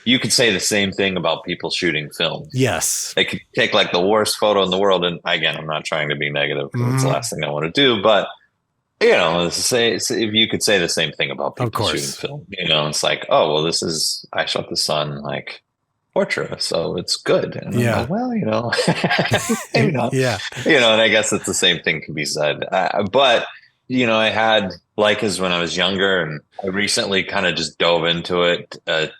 you could say the same thing about people shooting film. Yes. They could take like the worst photo in the world. And again, I'm not trying to be negative because it's the last thing I want to do, but if you could say the same thing about people shooting film, it's like, oh, well, I shot the sun like portrait, so it's good. And I'm like, well, maybe not. Yeah. And I guess it's the same thing can be said. But, I had Leicas when I was younger, and I recently kind of just dove into it. I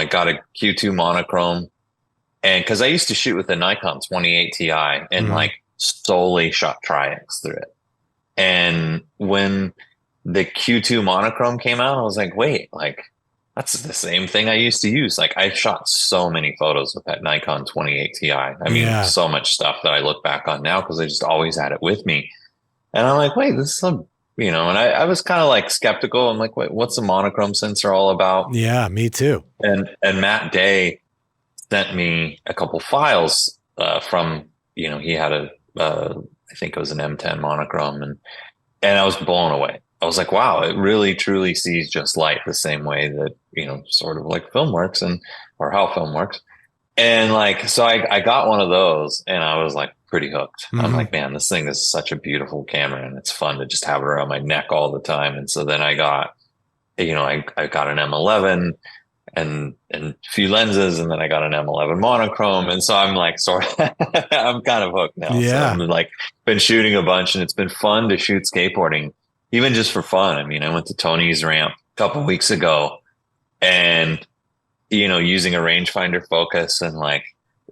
got a Q2 monochrome, and because I used to shoot with a Nikon 28 Ti and like solely shot tri-X through it. And when the Q2 monochrome came out, I was like, wait, like that's the same thing I used to use. Like I shot so many photos with that Nikon 28 Ti. I mean, so much stuff that I look back on now because I just always had it with me. And I'm like, wait, this is some, and I was kind of like skeptical. I'm like, wait, what's the monochrome sensor all about? Yeah, me too. And Matt Day sent me a couple files from, he had I think it was an M10 monochrome, and I was blown away. I was like, wow, it really truly sees just light the same way that, sort of like film works or how film works. And like, so I got one of those and I was like pretty hooked. I'm like, man, this thing is such a beautiful camera and it's fun to just have it around my neck all the time. And so then I got, I got an M11 and a few lenses, and then I got an M11 monochrome. And so I'm like, I'm kind of hooked now. Yeah. So I'm like been shooting a bunch, and it's been fun to shoot skateboarding, even just for fun. I mean, I went to Tony's ramp a couple weeks ago and, using a rangefinder focus and like,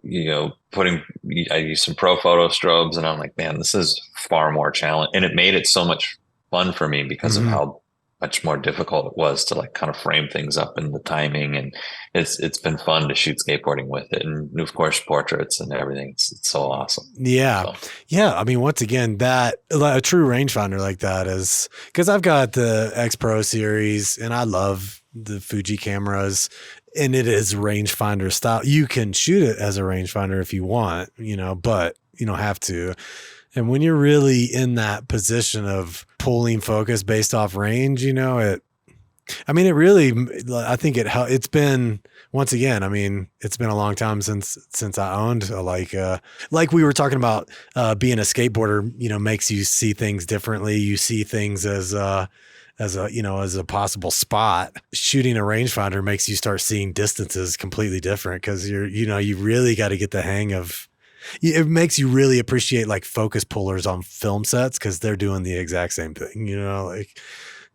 I used some pro photo strobes, and I'm like, man, this is far more challenge. And it made it so much fun for me because of how much more difficult it was to like kind of frame things up in the timing. And it's been fun to shoot skateboarding with it. And of course, portraits and everything. It's so awesome. Yeah. So. Yeah. I mean, once again, that a true rangefinder like that is, because I've got the X Pro series and I love the Fuji cameras, and it is rangefinder style. You can shoot it as a rangefinder if you want, but you don't have to. And when you're really in that position of pulling focus based off range, I think it's been, once again, it's been a long time since I owned a Leica. Like we were talking about, being a skateboarder, makes you see things differently. You see things as a possible spot. Shooting a rangefinder makes you start seeing distances completely different, because you really got to get the hang of. It makes you really appreciate like focus pullers on film sets, because they're doing the exact same thing,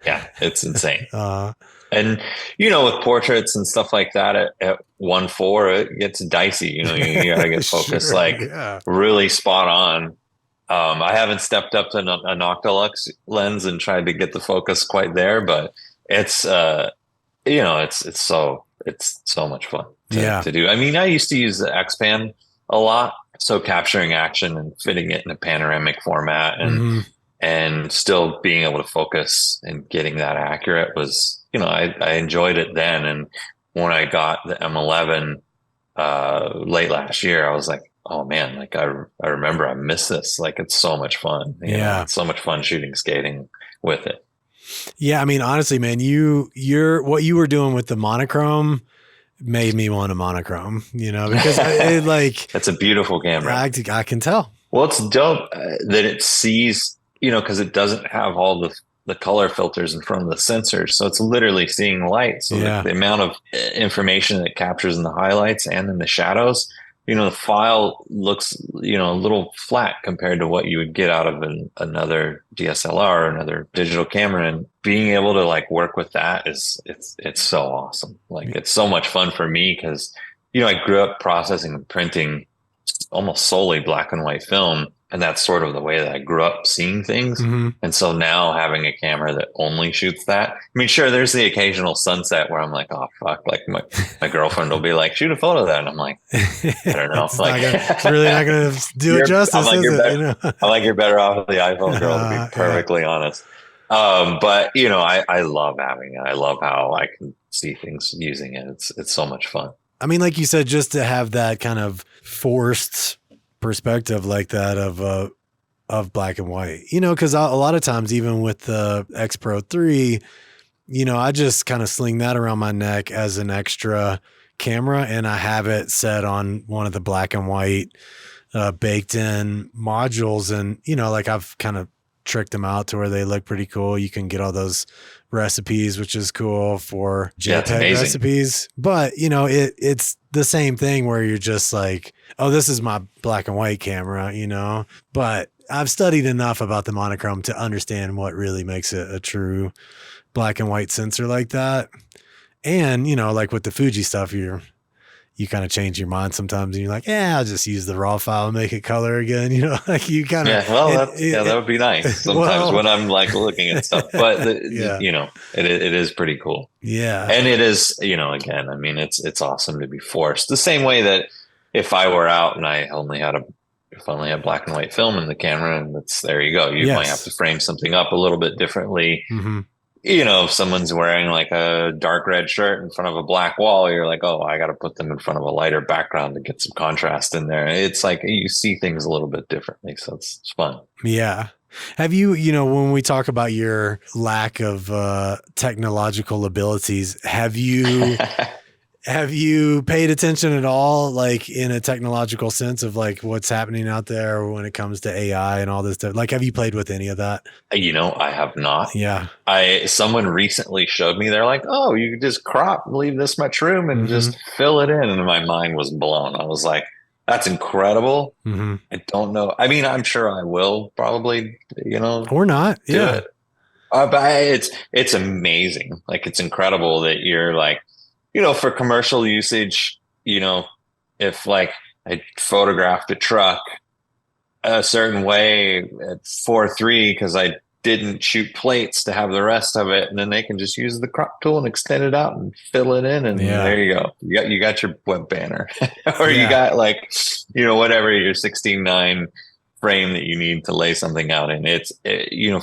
Yeah, it's insane. And, with portraits and stuff like that at 1.4, it gets dicey. You gotta get focused really spot on. I haven't stepped up to a Noctilux lens and tried to get the focus quite there, but it's, it's so much fun to do. I mean, I used to use the X-Pan a lot. So capturing action and fitting it in a panoramic format and still being able to focus and getting that accurate was, I enjoyed it then. And when I got the M11 late last year, I was like, oh man, like I remember I missed this. Like it's so much fun. It's so much fun shooting skating with it. Yeah. I mean, honestly, man, what you were doing with the monochrome made me want a monochrome, because it like, That's a beautiful camera. I can tell. Well, it's dope that it sees, because it doesn't have all the color filters in front of the sensors. So it's literally seeing light. So the amount of information that it captures in the highlights and in the shadows, the file looks, a little flat compared to what you would get out of another DSLR or another digital camera. And being able to like work with that it's so awesome. Like it's so much fun for me because, I grew up processing and printing almost solely black and white film. And that's sort of the way that I grew up seeing things. Mm-hmm. And so now having a camera that only shoots that, I mean, sure, there's the occasional sunset where I'm like, oh, fuck. Like my girlfriend will be like, shoot a photo of that. And I'm like, I don't know. It's really not going to do it justice, I'm like, is you're better off with the iPhone, girl, to be perfectly honest. But, I love having it. I love how I can see things using it. It's so much fun. I mean, like you said, just to have that kind of forced perspective like that of black and white, because a lot of times, even with the X Pro 3, I just kind of sling that around my neck as an extra camera, and I have it set on one of the black and white baked in modules. And, like I've kind of tricked them out to where they look pretty cool. You can get all those recipes, which is cool for JPEG recipes. But, it's the same thing where you're just like, oh, this is my black and white camera, but I've studied enough about the monochrome to understand what really makes it a true black and white sensor like that. And, like with the Fuji stuff, you kind of change your mind sometimes and you're like, I'll just use the raw file and make it color again. Like you kind of, that would be nice sometimes when I'm like looking at stuff, but it is pretty cool. Yeah. And it is, again, I mean, it's awesome to be forced the same way that if I were out and I only had black and white film in the camera, and there you go. You might have to frame something up a little bit differently. Mm-hmm. If someone's wearing like a dark red shirt in front of a black wall, you're like, oh, I got to put them in front of a lighter background to get some contrast in there. It's like you see things a little bit differently. So it's fun. Yeah. Have you, when we talk about your lack of technological abilities, have you paid attention at all, like in a technological sense of like what's happening out there when it comes to AI and all this stuff? Like, have you played with any of that? I have not. Yeah. Someone recently showed me, they're like, oh, you could just leave this much room and just fill it in. And my mind was blown. I was like, that's incredible. Mm-hmm. I don't know. I mean, I'm sure I will probably, or not. Yeah. It. But it's amazing. Like, it's incredible that you're like, for commercial usage, if like I photographed a truck a certain way at 4:3 because I didn't shoot plates to have the rest of it, and then they can just use the crop tool and extend it out and fill it in, and there you go. You got your web banner, or you got like whatever your 16:9 frame that you need to lay something out in. It's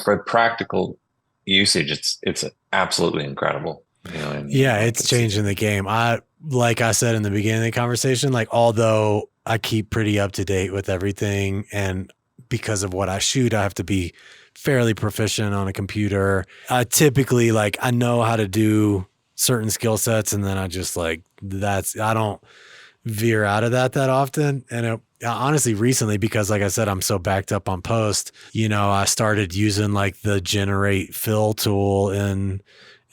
for practical usage, it's absolutely incredible. It's changing the game. Like I said in the beginning of the conversation, like, although I keep pretty up to date with everything, and because of what I shoot, I have to be fairly proficient on a computer. I typically I know how to do certain skill sets, and then I just I don't veer out of that often. And honestly, recently, because like I said, I'm so backed up on post, I started using like the generate fill tool in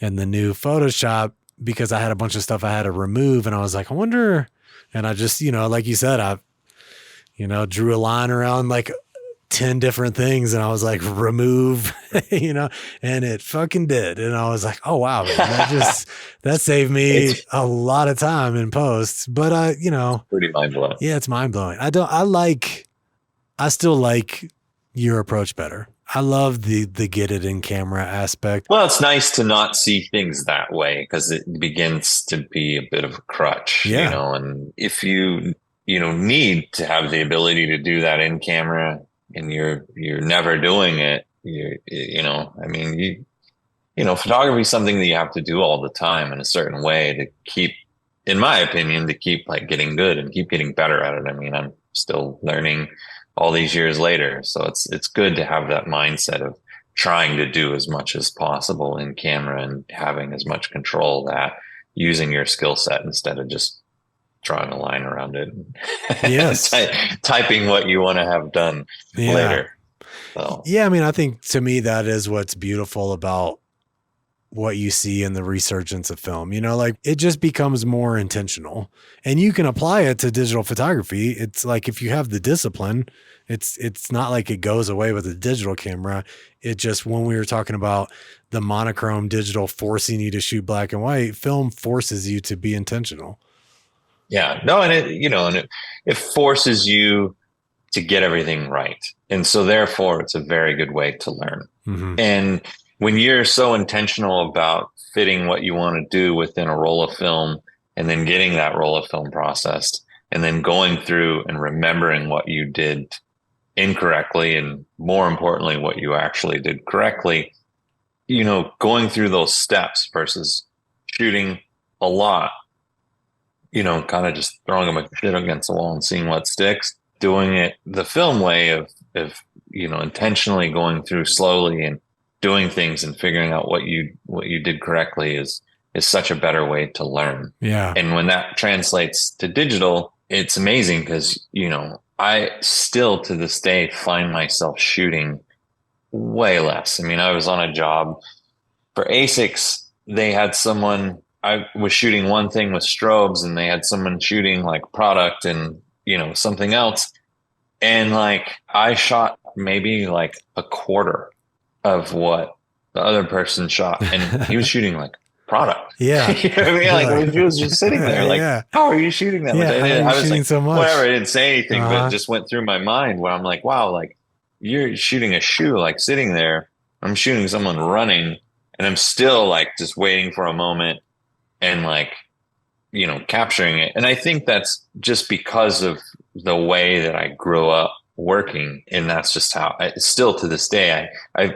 the new Photoshop because I had a bunch of stuff I had to remove, and I was like, I wonder, and I just, like you said, I, drew a line around like 10 different things, and I was like, remove, and it fucking did. And I was like, oh wow, man, that saved me a lot of time in post, but pretty mind blowing. Yeah, it's mind blowing. I still like your approach better. I love the get it in camera aspect. Well, it's nice to not see things that way because it begins to be a bit of a crutch, and if you, need to have the ability to do that in camera and you're never doing it, photography is something that you have to do all the time in a certain way to keep, in my opinion, to keep like getting good and keep getting better at it. I mean, I'm still learning all these years later. So it's good to have that mindset of trying to do as much as possible in camera and having as much control that using your skill set instead of just drawing a line around it. Yes. Typing what you want to have done later. So. Yeah. I mean, I think to me, that is what's beautiful about what you see in the resurgence of film, like it just becomes more intentional, and you can apply it to digital photography. It's like, if you have the discipline, it's not like it goes away with a digital camera. It just, when we were talking about the monochrome digital forcing you to shoot black and white, film forces you to be intentional. Yeah, no. And it forces you to get everything right. And so therefore it's a very good way to learn. Mm-hmm. And when you're so intentional about fitting what you want to do within a roll of film, and then getting that roll of film processed, and then going through and remembering what you did incorrectly, and more importantly, what you actually did correctly, going through those steps versus shooting a lot, kind of just throwing them shit against the wall and seeing what sticks, doing it the film way of intentionally going through slowly and doing things and figuring out what you did correctly is such a better way to learn. Yeah. And when that translates to digital, it's amazing because, I still to this day find myself shooting way less. I mean, I was on a job for ASICs. They had someone, I was shooting one thing with strobes, and they had someone shooting like product and, something else. And like, I shot maybe like a quarter of what the other person shot, and he was shooting like product. Yeah. You know what I mean? Like, he was just sitting there like, how are you shooting that much? I was like, so much? Whatever. I didn't say anything, but it just went through my mind where I'm like, wow, like you're shooting a shoe, like sitting there. I'm shooting someone running, and I'm still like just waiting for a moment and like, capturing it. And I think that's just because of the way that I grew up working. And that's just how still to this day, I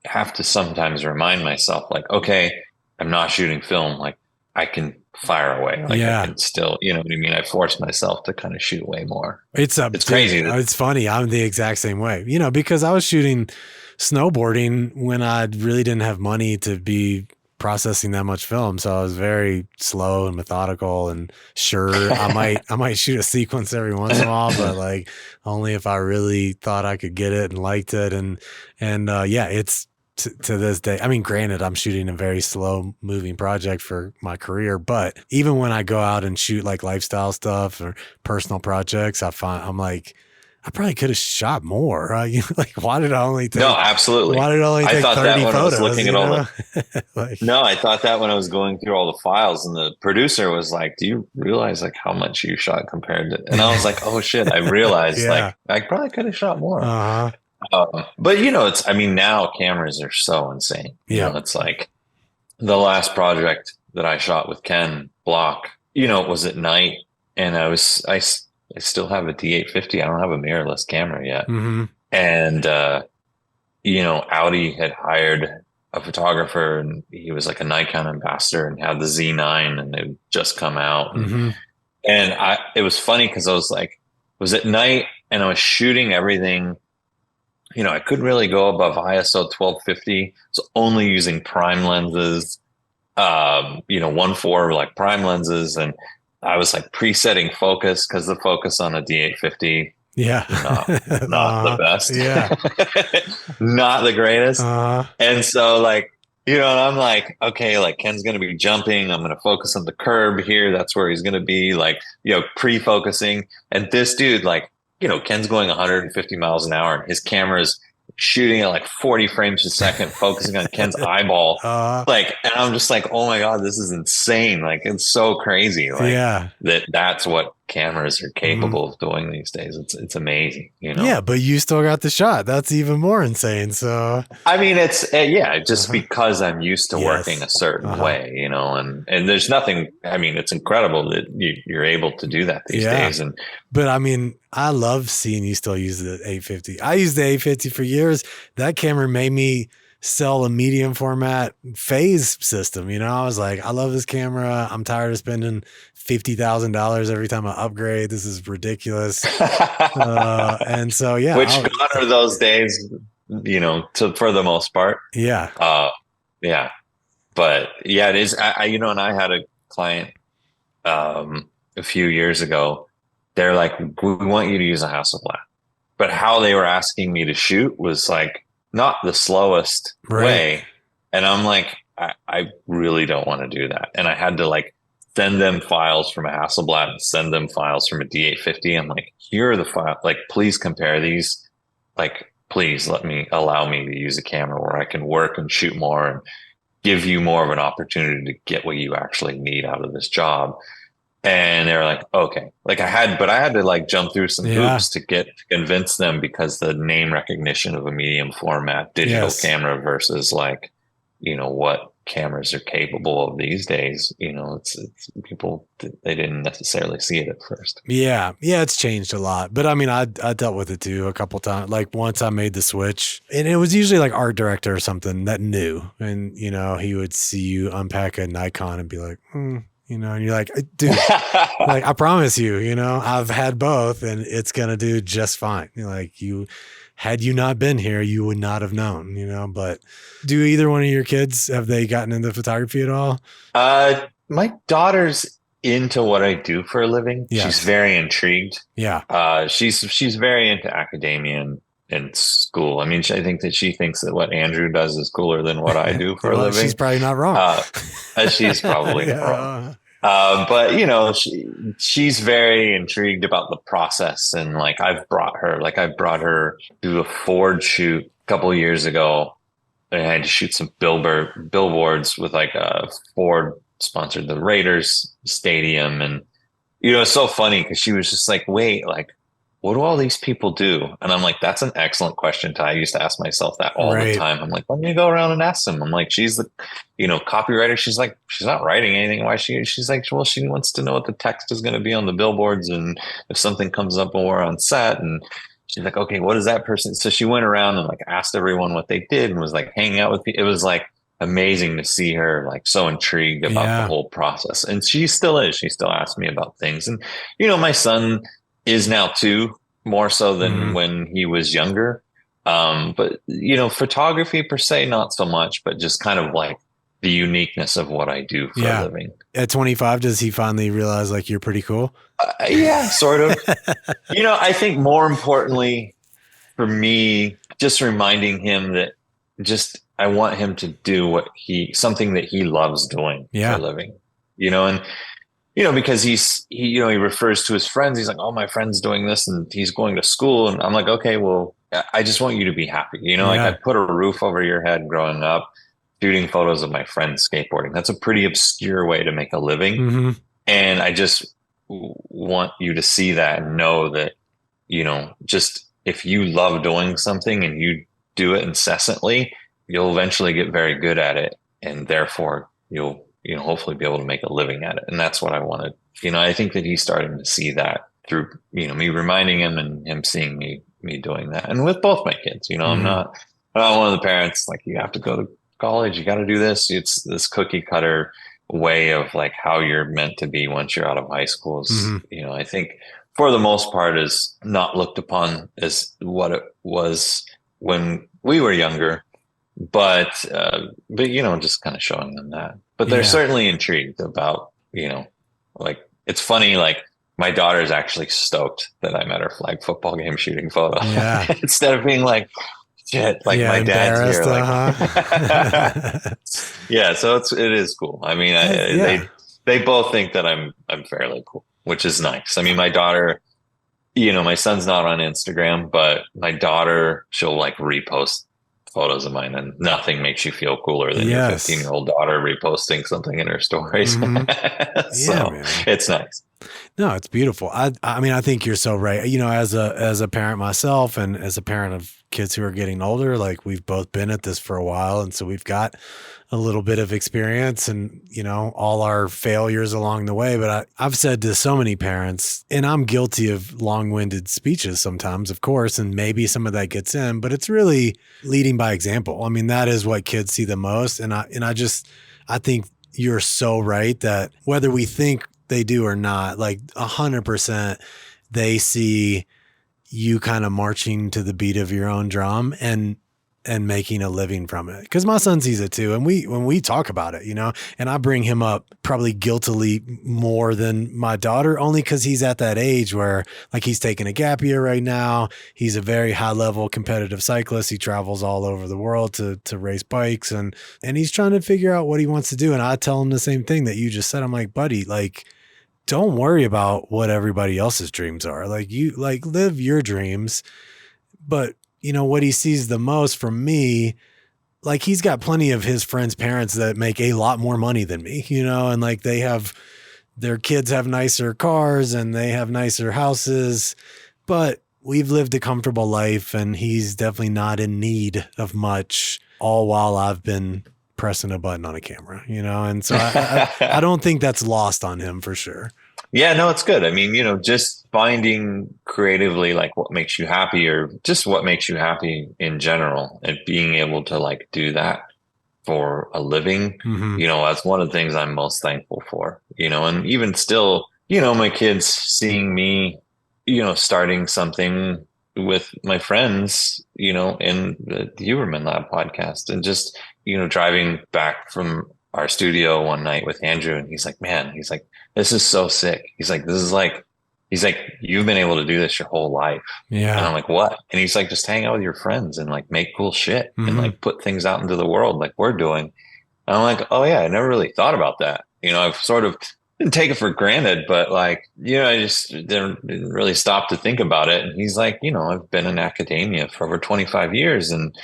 have to sometimes remind myself, like, okay, I'm not shooting film. Like, I can fire away. Like, I can still, you know what I mean? I force myself to kind of shoot way more. It's crazy. It's funny. I'm the exact same way, because I was shooting snowboarding when I really didn't have money to be processing that much film. So I was very slow and methodical, and sure, I might shoot a sequence every once in a while, but like only if I really thought I could get it and liked it. And it's to this day. I mean, granted, I'm shooting a very slow moving project for my career, but even when I go out and shoot like lifestyle stuff or personal projects, I'm like, I probably could have shot more. Like, why did I only take? No, absolutely. Why did I only take 30 photos? I was looking at all the. No, I thought that when I was going through all the files, and the producer was like, "Do you realize like how much you shot compared to?" And I was like, "Oh shit!" I realized like I probably could have shot more. But it's. I mean, now cameras are so insane. Yeah, it's like the last project that I shot with Ken Block. It was at night, and I still have a D850. I don't have a mirrorless camera yet. Mm-hmm. And, Audi had hired a photographer, and he was like a Nikon ambassador and had the Z9, and it just come out. Mm-hmm. And it was funny because I was like, it was at night, and I was shooting everything. I couldn't really go above ISO 1250. So only using prime lenses, 1.4 like prime lenses. And I was like presetting focus, because the focus on a D850, not the best, not the greatest. And so like, and I'm like, okay, like Ken's going to be jumping. I'm going to focus on the curb here. That's where he's going to be, like, pre-focusing. And this dude, like, Ken's going 150 miles an hour, and his camera's shooting at like 40 frames a second, focusing on Ken's eyeball. And I'm just like, oh my God, this is insane. Like, it's so crazy. Like, that's what cameras are capable of doing these days. It's amazing, Yeah, but you still got the shot. That's even more insane. So, I mean, it's, just because I'm used to working a certain way, and there's nothing, I mean, it's incredible that you're able to do that these days. But I mean, I love seeing you still use the 850. I used the 850 for years. That camera made me sell a medium format phase system. I was like, I love this camera. I'm tired of spending $50,000 every time I upgrade. This is ridiculous. And so, which gone are those days, for the most part. Yeah. But yeah, it is. And I had client a few years ago. They're like, we want you to use a Hasselblad. But how they were asking me to shoot was like not the slowest way. And I'm like, I really don't want to do that. And I had to like send them files from a Hasselblad and send them files from a D850. I'm like, here are the files. Like, please compare these. Like, please allow me to use a camera where I can work and shoot more and give you more of an opportunity to get what you actually need out of this job. And they were like, okay, like I had to like jump through some hoops to convince them, because the name recognition of a medium format digital camera versus like, you know, what cameras are capable of these days. You know, it's people, they didn't necessarily see it at first. Yeah. It's changed a lot, but I mean, I dealt with it too a couple times. Like once I made the switch, and it was usually like art director or something that knew, and you know, he would see you unpack a Nikon and be like, you know, and you're like, dude, like, I promise you, you know, I've had both and it's going to do just fine. You're like, had you not been here, you would not have known, you know. But do either one of your kids, have they gotten into photography at all? My daughter's into what I do for a living. Yes. She's very intrigued. Yeah. She's very into academia and school. I mean, I think that she thinks that what Andrew does is cooler than what I do for a living. She's probably not wrong. She's probably not wrong. But you know, she's very intrigued about the process, and like I've brought her to a Ford shoot a couple of years ago, and I had to shoot some billboards with like a Ford sponsored the Raiders stadium, and you know, it's so funny because she was just like, wait, like, what do all these people do? And I'm like, that's an excellent question, Ty. I used to ask myself that all the time. I'm like, why don't you go around and ask them? I'm like, she's the, you know, copywriter. She's like, she's not writing anything. Why she's like, well, she wants to know what the text is going to be on the billboards. And if something comes up when we're on set, and she's like, okay, what is that person? So she went around and like asked everyone what they did and was like hanging out with people. It was like amazing to see her like so intrigued about the whole process. And she still is. She still asks me about things. And, you know, my son is now too, more so than when he was younger. But, you know, photography per se, not so much, but just kind of like the uniqueness of what I do for a living. At 25, does he finally realize like you're pretty cool? Yeah, sort of. You know, I think more importantly for me, just reminding him that I want him to do something that he loves doing for a living, you know, and, you know, because he refers to his friends. He's like, oh, my friend's doing this and he's going to school. And I'm like, okay, well, I just want you to be happy. You know, like I put a roof over your head growing up, shooting photos of my friends skateboarding. That's a pretty obscure way to make a living. And I just want you to see that and know that, you know, just if you love doing something and you do it incessantly, you'll eventually get very good at it. And therefore you'll, you know, hopefully be able to make a living at it. And that's what I wanted. You know, I think that he's starting to see that through, you know, me reminding him and him seeing me doing that. And with both my kids, you know, I'm not one of the parents like, you have to go to college, you got to do this. It's this cookie cutter way of like how you're meant to be once you're out of high school is, you know, I think for the most part is not looked upon as what it was when we were younger. But you know, just kind of showing them that. But they're certainly intrigued about, you know, like it's funny, like my daughter's actually stoked that I'm at her flag football game shooting photo. Yeah. Instead of being like, shit, like my dad's here. Like, yeah, so it is cool. I mean, they both think that I'm fairly cool, which is nice. I mean, my daughter, you know, my son's not on Instagram, but my daughter, she'll like repost photos of mine, and nothing makes you feel cooler than your 15-year-old daughter reposting something in her stories. So it's nice. No, it's beautiful. I mean, I think you're so right. You know, as a parent myself and as a parent of kids who are getting older, like we've both been at this for a while. And so we've got a little bit of experience and, you know, all our failures along the way. But I've said to so many parents, and I'm guilty of long-winded speeches sometimes, of course, and maybe some of that gets in, but it's really leading by example. I mean, that is what kids see the most. And I think you're so right that whether we think they do or not, like 100%, they see you kind of marching to the beat of your own drum. And and making a living from it. Cause my son sees it too. And when we talk about it, and I bring him up probably guiltily more than my daughter, only cause he's at that age where like he's taking a gap year right now. He's a very high level competitive cyclist. He travels all over the world to race bikes and he's trying to figure out what he wants to do. And I tell him the same thing that you just said. I'm like, buddy, like, don't worry about what everybody else's dreams are. Like you live your dreams, but what he sees the most from me, like he's got plenty of his friends' parents that make a lot more money than me, and like their kids have nicer cars and they have nicer houses, but we've lived a comfortable life and he's definitely not in need of much, all while I've been pressing a button on a camera, and so I don't think that's lost on him for sure. Yeah, no, it's good. I mean, just finding creatively like what makes you happy or just what makes you happy in general and being able to like do that for a living, that's one of the things I'm most thankful for, and even still, my kids seeing me, starting something with my friends, in the Huberman Lab podcast and just, driving back from our studio one night with Andrew and he's like, this is so sick. He's like, you've been able to do this your whole life. Yeah. And I'm like, what? And he's like, just hang out with your friends and like make cool shit and like put things out into the world like we're doing. And I'm like, oh yeah, I never really thought about that. I've sort of didn't take it for granted, but like, I just didn't really stop to think about it. And he's like, I've been in academia for over 25 years and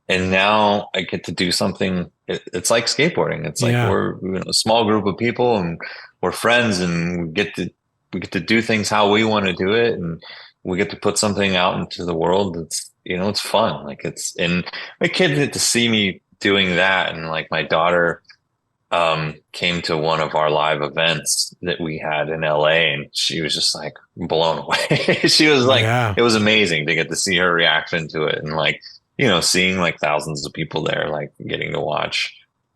now I get to do something. It's like skateboarding. It's like we're a small group of people and we're friends and we get to do things how we want to do it. And we get to put something out into the world. It's fun. Like and my kids get to see me doing that. And like my daughter, came to one of our live events that we had in LA and she was just like blown away. She was like, It was amazing to get to see her reaction to it. And like, seeing like thousands of people there, like getting to watch,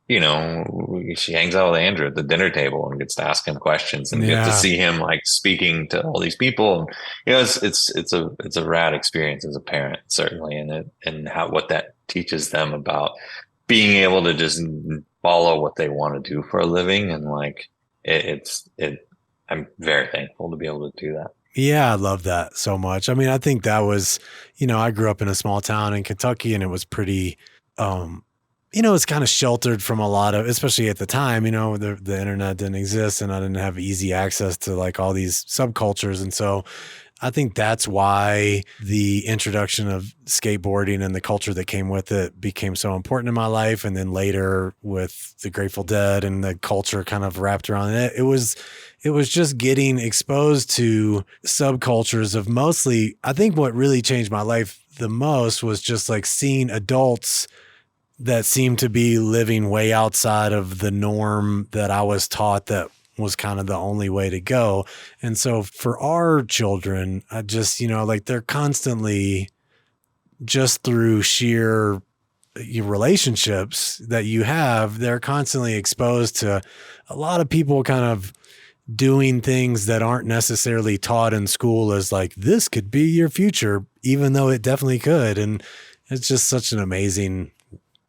she hangs out with Andrew at the dinner table and gets to ask him questions and get to see him like speaking to all these people. And, it's a rad experience as a parent, certainly. And what that teaches them about being able to just follow what they want to do for a living. And like, I'm very thankful to be able to do that. Yeah, I love that so much. I mean, I think that was, I grew up in a small town in Kentucky and it was pretty, it's kind of sheltered from a lot of, especially at the time, the internet didn't exist and I didn't have easy access to like all these subcultures. And so I think that's why the introduction of skateboarding and the culture that came with it became so important in my life. And then later with the Grateful Dead and the culture kind of wrapped around it, it was just getting exposed to subcultures of mostly, I think what really changed my life the most was just like seeing adults that seemed to be living way outside of the norm that I was taught that was kind of the only way to go. And so for our children, I just, like they're constantly just through sheer relationships that you have, they're constantly exposed to a lot of people kind of doing things that aren't necessarily taught in school as like, this could be your future, even though it definitely could. And it's just such an amazing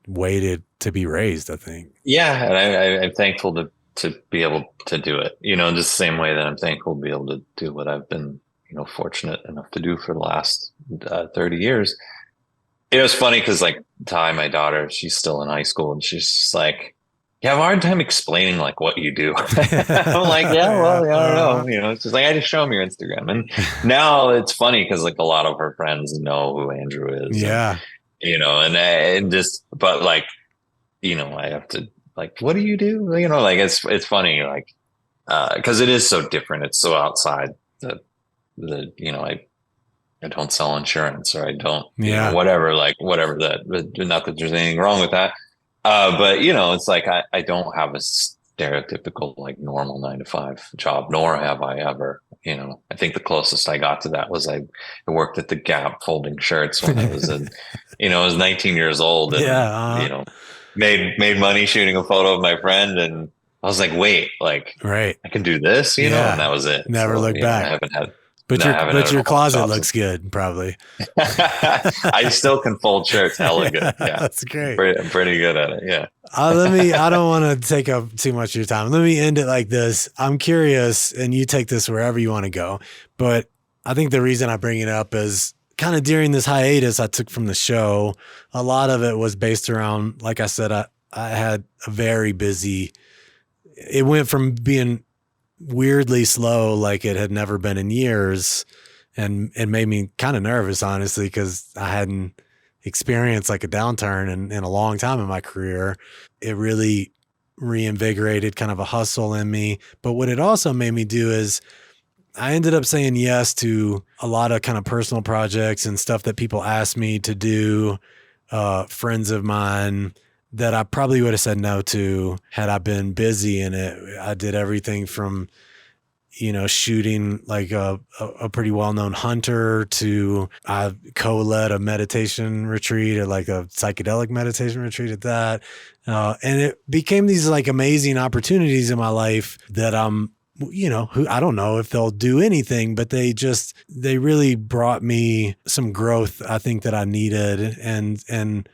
way to be raised, I think. Yeah. And I'm thankful to be able to do it, just the same way that I'm thankful to be able to do what I've been, fortunate enough to do for the last 30 years. It was funny because like Ty, my daughter, she's still in high school and she's just like, you have a hard time explaining like what you do. I'm like, I don't know. It's just like, I just show them your Instagram. And now it's funny because like a lot of her friends know who Andrew is. Yeah. And just, but like, I have to, like, what do you do? Like it's funny, like, cause it is so different. It's so outside I don't sell insurance or I don't, whatever that, not that there's anything wrong with that. But it's like, I don't have a stereotypical, like normal 9-to-5 job, nor have I ever, I think the closest I got to that was I worked at the Gap folding shirts when I was I was 19 years old and, made money shooting a photo of my friend. And I was like, wait, like, right, I can do this, and that was it. Never looked back. I haven't had. But No, I haven't had but a your home closet shop looks good, probably. I still can fold shirts hella good. Yeah. That's great. I'm pretty good at it. Yeah. I don't want to take up too much of your time. Let me end it like this. I'm curious, and you take this wherever you want to go. But I think the reason I bring it up is kind of during this hiatus I took from the show, a lot of it was based around, like I said, I had a very busy, it went from being weirdly slow, like it had never been in years. And it made me kind of nervous, honestly, because I hadn't experienced like a downturn in a long time in my career. It really reinvigorated kind of a hustle in me. But what it also made me do is I ended up saying yes to a lot of kind of personal projects and stuff that people asked me to do, friends of mine that I probably would have said no to had I been busy in it. I did everything from, shooting like a pretty well-known hunter to I co-led a meditation retreat or like a psychedelic meditation retreat at that. And it became these like amazing opportunities in my life that who I don't know if they'll do anything, but they really brought me some growth I think that I needed and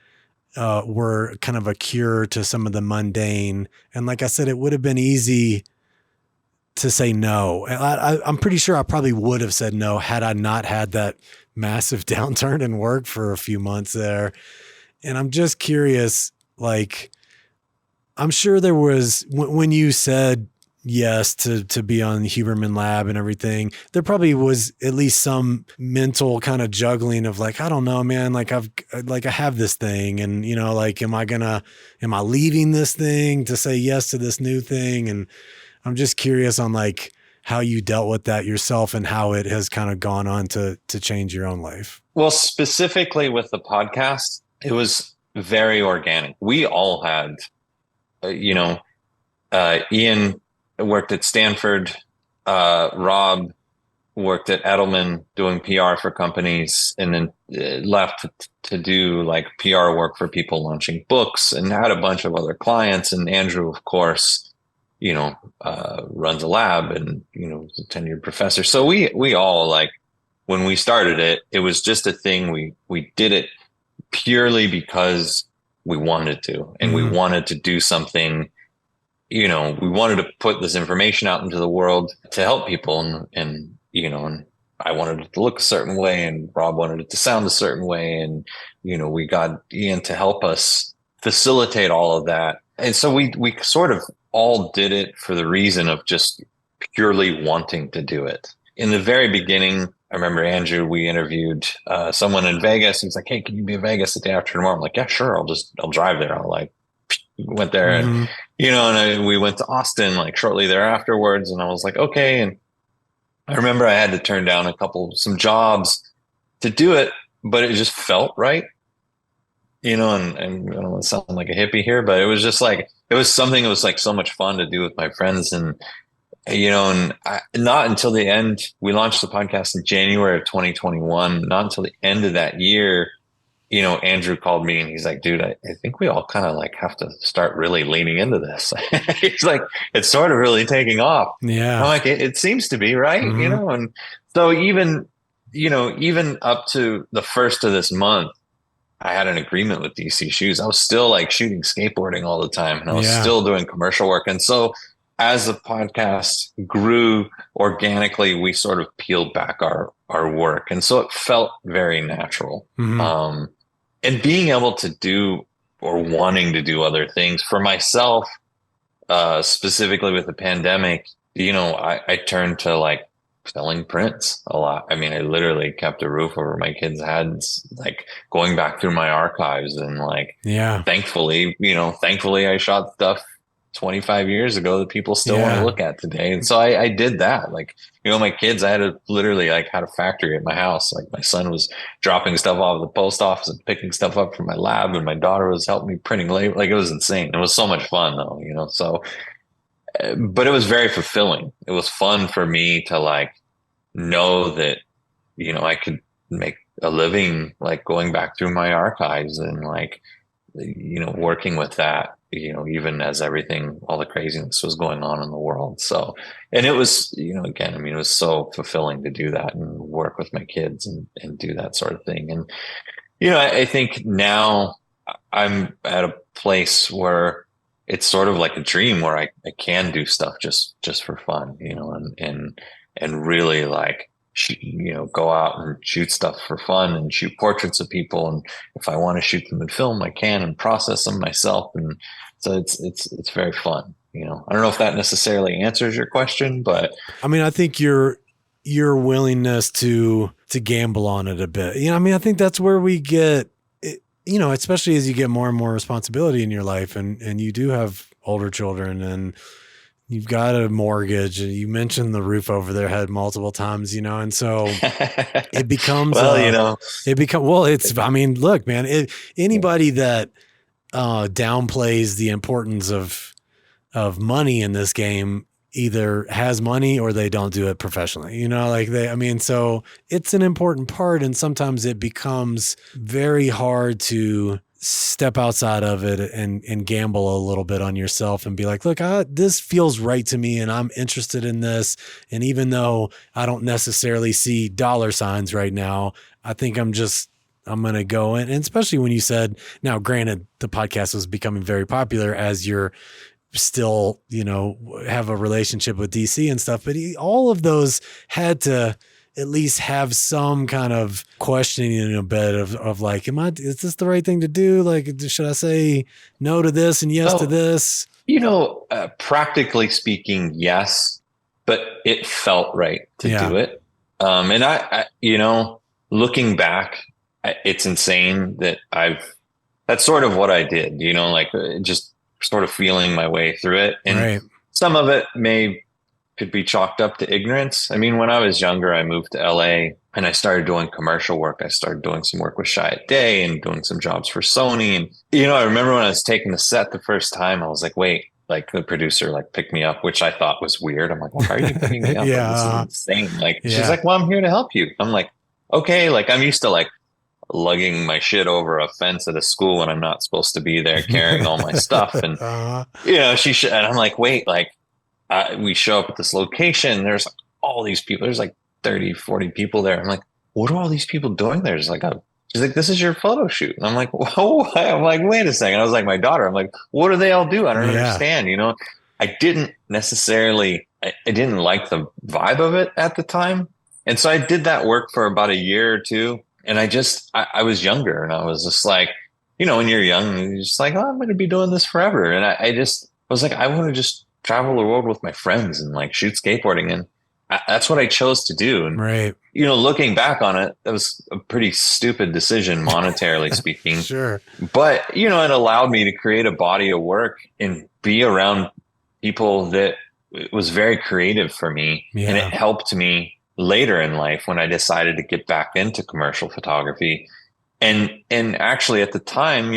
were kind of a cure to some of the mundane. And like I said, it would have been easy to say no. I'm pretty sure I probably would have said no had I not had that massive downturn in work for a few months there. And I'm just curious, like, I'm sure there was, when you said yes to be on Huberman Lab and everything, there probably was at least some mental kind of juggling of like, I don't know, man, like I have this thing and, like, am I leaving this thing to say yes to this new thing? And I'm just curious on like how you dealt with that yourself and how it has kind of gone on to change your own life. Well, specifically with the podcast, it was very organic. We all had, Ian worked at Stanford, Rob worked at Edelman doing PR for companies, and then left to do like PR work for people launching books, and had a bunch of other clients. And Andrew, of course, runs a lab and, is a tenured professor. So we all, like, when we started it, it was just a thing. We did it purely because we wanted to, and we wanted to do something, we wanted to put this information out into the world to help people. And I wanted it to look a certain way, and Rob wanted it to sound a certain way. And, we got Ian to help us facilitate all of that. And so we sort of all did it for the reason of just purely wanting to do it. In the very beginning, I remember Andrew, we interviewed someone in Vegas. He's like, "Hey, can you be in Vegas the day after tomorrow?" I'm like, "Yeah, sure. I'll drive there." Went there and, we went to Austin like shortly thereafterwards. And I was like, okay. And I remember I had to turn down some jobs to do it, but it just felt right. And I don't want to sound like a hippie here, but it was just like, it was something that was like so much fun to do with my friends. And, not until the end, we launched the podcast in January of 2021, not until the end of that year, Andrew called me and he's like, "Dude, I think we all kind of like have to start really leaning into this." He's like, "It's sort of really taking off." Yeah. I'm like, it seems to be, right. And so even up to the first of this month, I had an agreement with DC Shoes. I was still like shooting skateboarding all the time, and I was still doing commercial work. And so as the podcast grew organically, we sort of peeled back our work. And so it felt very natural. And being able to do or wanting to do other things for myself, specifically with the pandemic, I turned to like selling prints a lot. I mean, I literally kept a roof over my kids' heads, like going back through my archives and like, thankfully I shot stuff 25 years ago that people still want to look at today. And so I did that. Like, my kids, I had to literally like had a factory at my house. Like my son was dropping stuff off at the post office and picking stuff up from my lab, and my daughter was helping me printing label. Like, it was insane. It was so much fun though, so, but it was very fulfilling. It was fun for me to like know that, I could make a living, like going back through my archives and like, working with that, even as all the craziness was going on in the world. So, and it was, again, I mean, it was so fulfilling to do that and work with my kids and do that sort of thing. And, I think now I'm at a place where it's sort of like a dream where I can do stuff just for fun, and really like, go out and shoot stuff for fun and shoot portraits of people. And if I want to shoot them in film, I can, and process them myself. And so it's very fun. I don't know if that necessarily answers your question, but I mean, I think your willingness to gamble on it a bit, I think that's where we get, especially as you get more and more responsibility in your life, and you do have older children and you've got a mortgage, and you mentioned the roof over their head multiple times, and so it becomes, look, man, anybody that downplays the importance of money in this game either has money or they don't do it professionally, so it's an important part. And sometimes it becomes very hard to step outside of it and gamble a little bit on yourself and be like, look, this feels right to me and I'm interested in this. And even though I don't necessarily see dollar signs right now, I think I'm going to go in. And especially when you said, now granted, the podcast was becoming very popular as you're still, have a relationship with DC and stuff, but all of those had to at least have some kind of questioning in a bit of like, is this the right thing to do? Like, should I say no to this and yes to this? Practically speaking, yes, but it felt right to do it. And I, looking back, it's insane that that's sort of what I did, like just sort of feeling my way through it. And some of it could be chalked up to ignorance. I mean, when I was younger, I moved to LA and I started doing commercial work. I started doing some work with Shy at Day and doing some jobs for Sony. And, I remember when I was taking the set the first time, I was like, wait, like the producer picked me up, which I thought was weird. I'm like, why are you picking me up? Like, this is insane. She's like, well, I'm here to help you. I'm like, okay. I'm used to lugging my shit over a fence at a school when I'm not supposed to be there, carrying all my stuff. And, and I'm like, wait, we show up at this location. There's all these people. There's 30, 40 people there. I'm like, what are all these people doing there? She's like, this is your photo shoot. And I'm like, whoa. I'm like, wait a second. I was like, my daughter, I'm like, what do they all do? I don't understand. I didn't necessarily, I didn't like the vibe of it at the time. And so I did that work for about a year or two. And I was younger and I was just like, when you're young, you're just like, oh, I'm going to be doing this forever. And I was like, I want to just travel the world with my friends and shoot skateboarding. And that's what I chose to do. And, looking back on it, that was a pretty stupid decision, monetarily speaking. Sure. But, it allowed me to create a body of work and be around people that was very creative for me. Yeah. And it helped me later in life when I decided to get back into commercial photography. And actually at the time,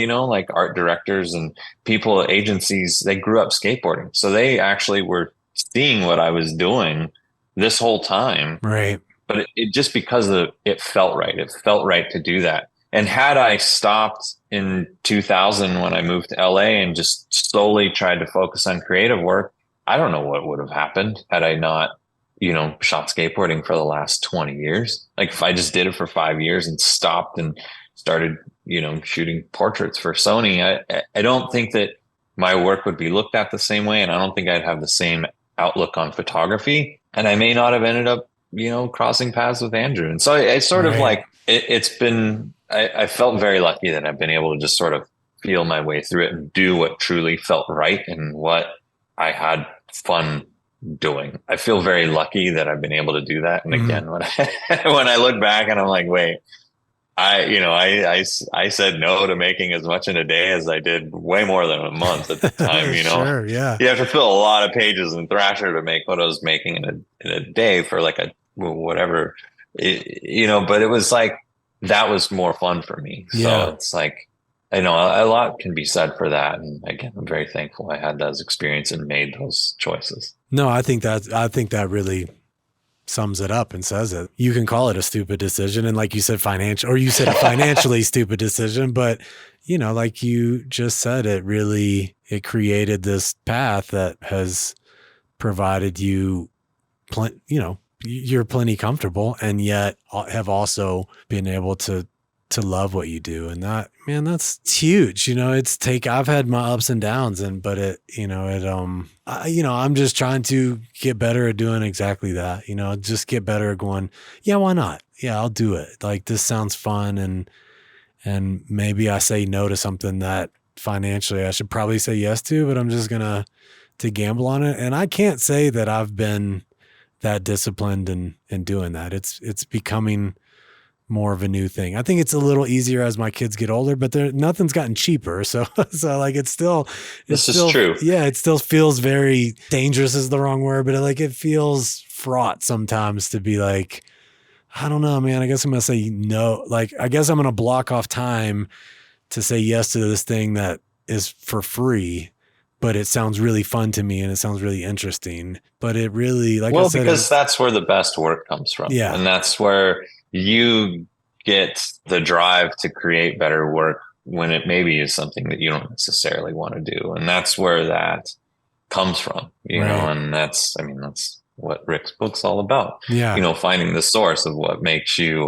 art directors and people at agencies, they grew up skateboarding. So they actually were seeing what I was doing this whole time. Right. But it just because it felt right. It felt right to do that. And had I stopped in 2000 when I moved to LA and just slowly tried to focus on creative work, I don't know what would have happened had I not shot skateboarding for the last 20 years. If I just did it for 5 years and stopped and started, shooting portraits for Sony, I don't think that my work would be looked at the same way. And I don't think I'd have the same outlook on photography. And I may not have ended up, crossing paths with Andrew. And so it's sort of it's been, I felt very lucky that I've been able to just sort of feel my way through it and do what truly felt right and what I had fun doing. I feel very lucky that I've been able to do that. And again, when I look back and I'm like, wait, I said no to making as much in a day as I did way more than a month at the time. Sure, yeah. You have to fill a lot of pages in Thrasher to make what I was making in a day for whatever, but it was that was more fun for me. Yeah. So it's a lot can be said for that. And again, I'm very thankful I had those experiences and made those choices. No, I think that really sums it up and says it. You can call it a stupid decision. And like you said, you said a financially stupid decision, but you know, like you just said, it created this path that has provided you, you're plenty comfortable and yet have also been able to love what you do. And that, man, that's huge. You know, I've had my ups and downs but I'm just trying to get better at doing exactly that, just get better at going, yeah, why not? Yeah, I'll do it. Like, this sounds fun. And maybe I say no to something that financially I should probably say yes to, but I'm just going to gamble on it. And I can't say that I've been that disciplined in doing that. It's becoming more of a new thing. I think it's a little easier as my kids get older, but nothing's gotten cheaper. So like this is true. Yeah. It still feels very dangerous is the wrong word, but it feels fraught sometimes to be like, I don't know, man, I guess I'm going to say no. Like, I guess I'm going to block off time to say yes to this thing that is for free, but it sounds really fun to me and it sounds really interesting, but it really, like I said, because that's where the best work comes from. Yeah. And that's where you get the drive to create better work when it maybe is something that you don't necessarily want to do. And that's where that comes from, you know, and that's what Rick's book's all about. Yeah. Finding the source of what makes you,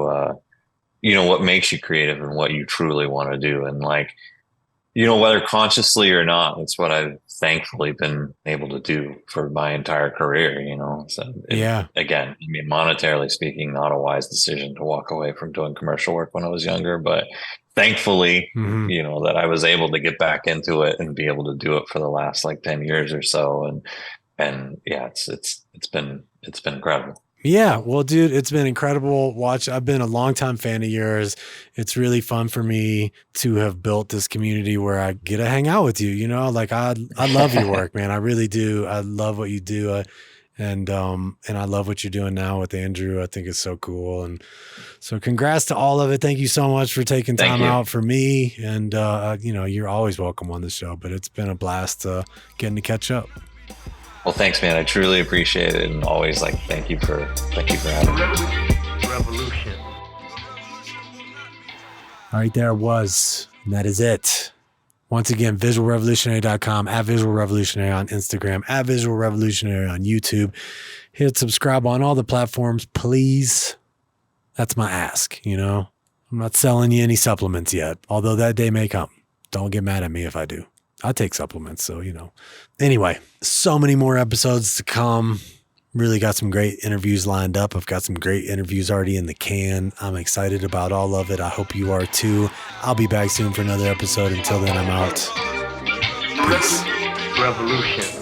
what makes you creative and what you truly want to do. And whether consciously or not, it's what I've thankfully been able to do for my entire career, So again, monetarily speaking, not a wise decision to walk away from doing commercial work when I was younger, but thankfully, that I was able to get back into it and be able to do it for the last 10 years or so. And yeah, it's been incredible. Yeah. Well, dude, it's been incredible. I've been a longtime fan of yours. It's really fun for me to have built this community where I get to hang out with you, I love your work, man. I really do. I love what you do. And I love what you're doing now with Andrew. I think it's so cool. And so congrats to all of it. Thank you so much for taking time out for me. And, you're always welcome on the show, but it's been a blast getting to catch up. Well, thanks, man. I truly appreciate it, and always thank you for having me. Revolution. All right, there it was. And that is it. Once again, visualrevolutionary.com, @visualrevolutionary on Instagram, @visualrevolutionary on YouTube. Hit subscribe on all the platforms, please. That's my ask, I'm not selling you any supplements yet, although that day may come. Don't get mad at me if I do. I take supplements, so, Anyway, so many more episodes to come. Really got some great interviews lined up. I've got some great interviews already in the can. I'm excited about all of it. I hope you are too. I'll be back soon for another episode. Until then, I'm out. Peace. Revolution.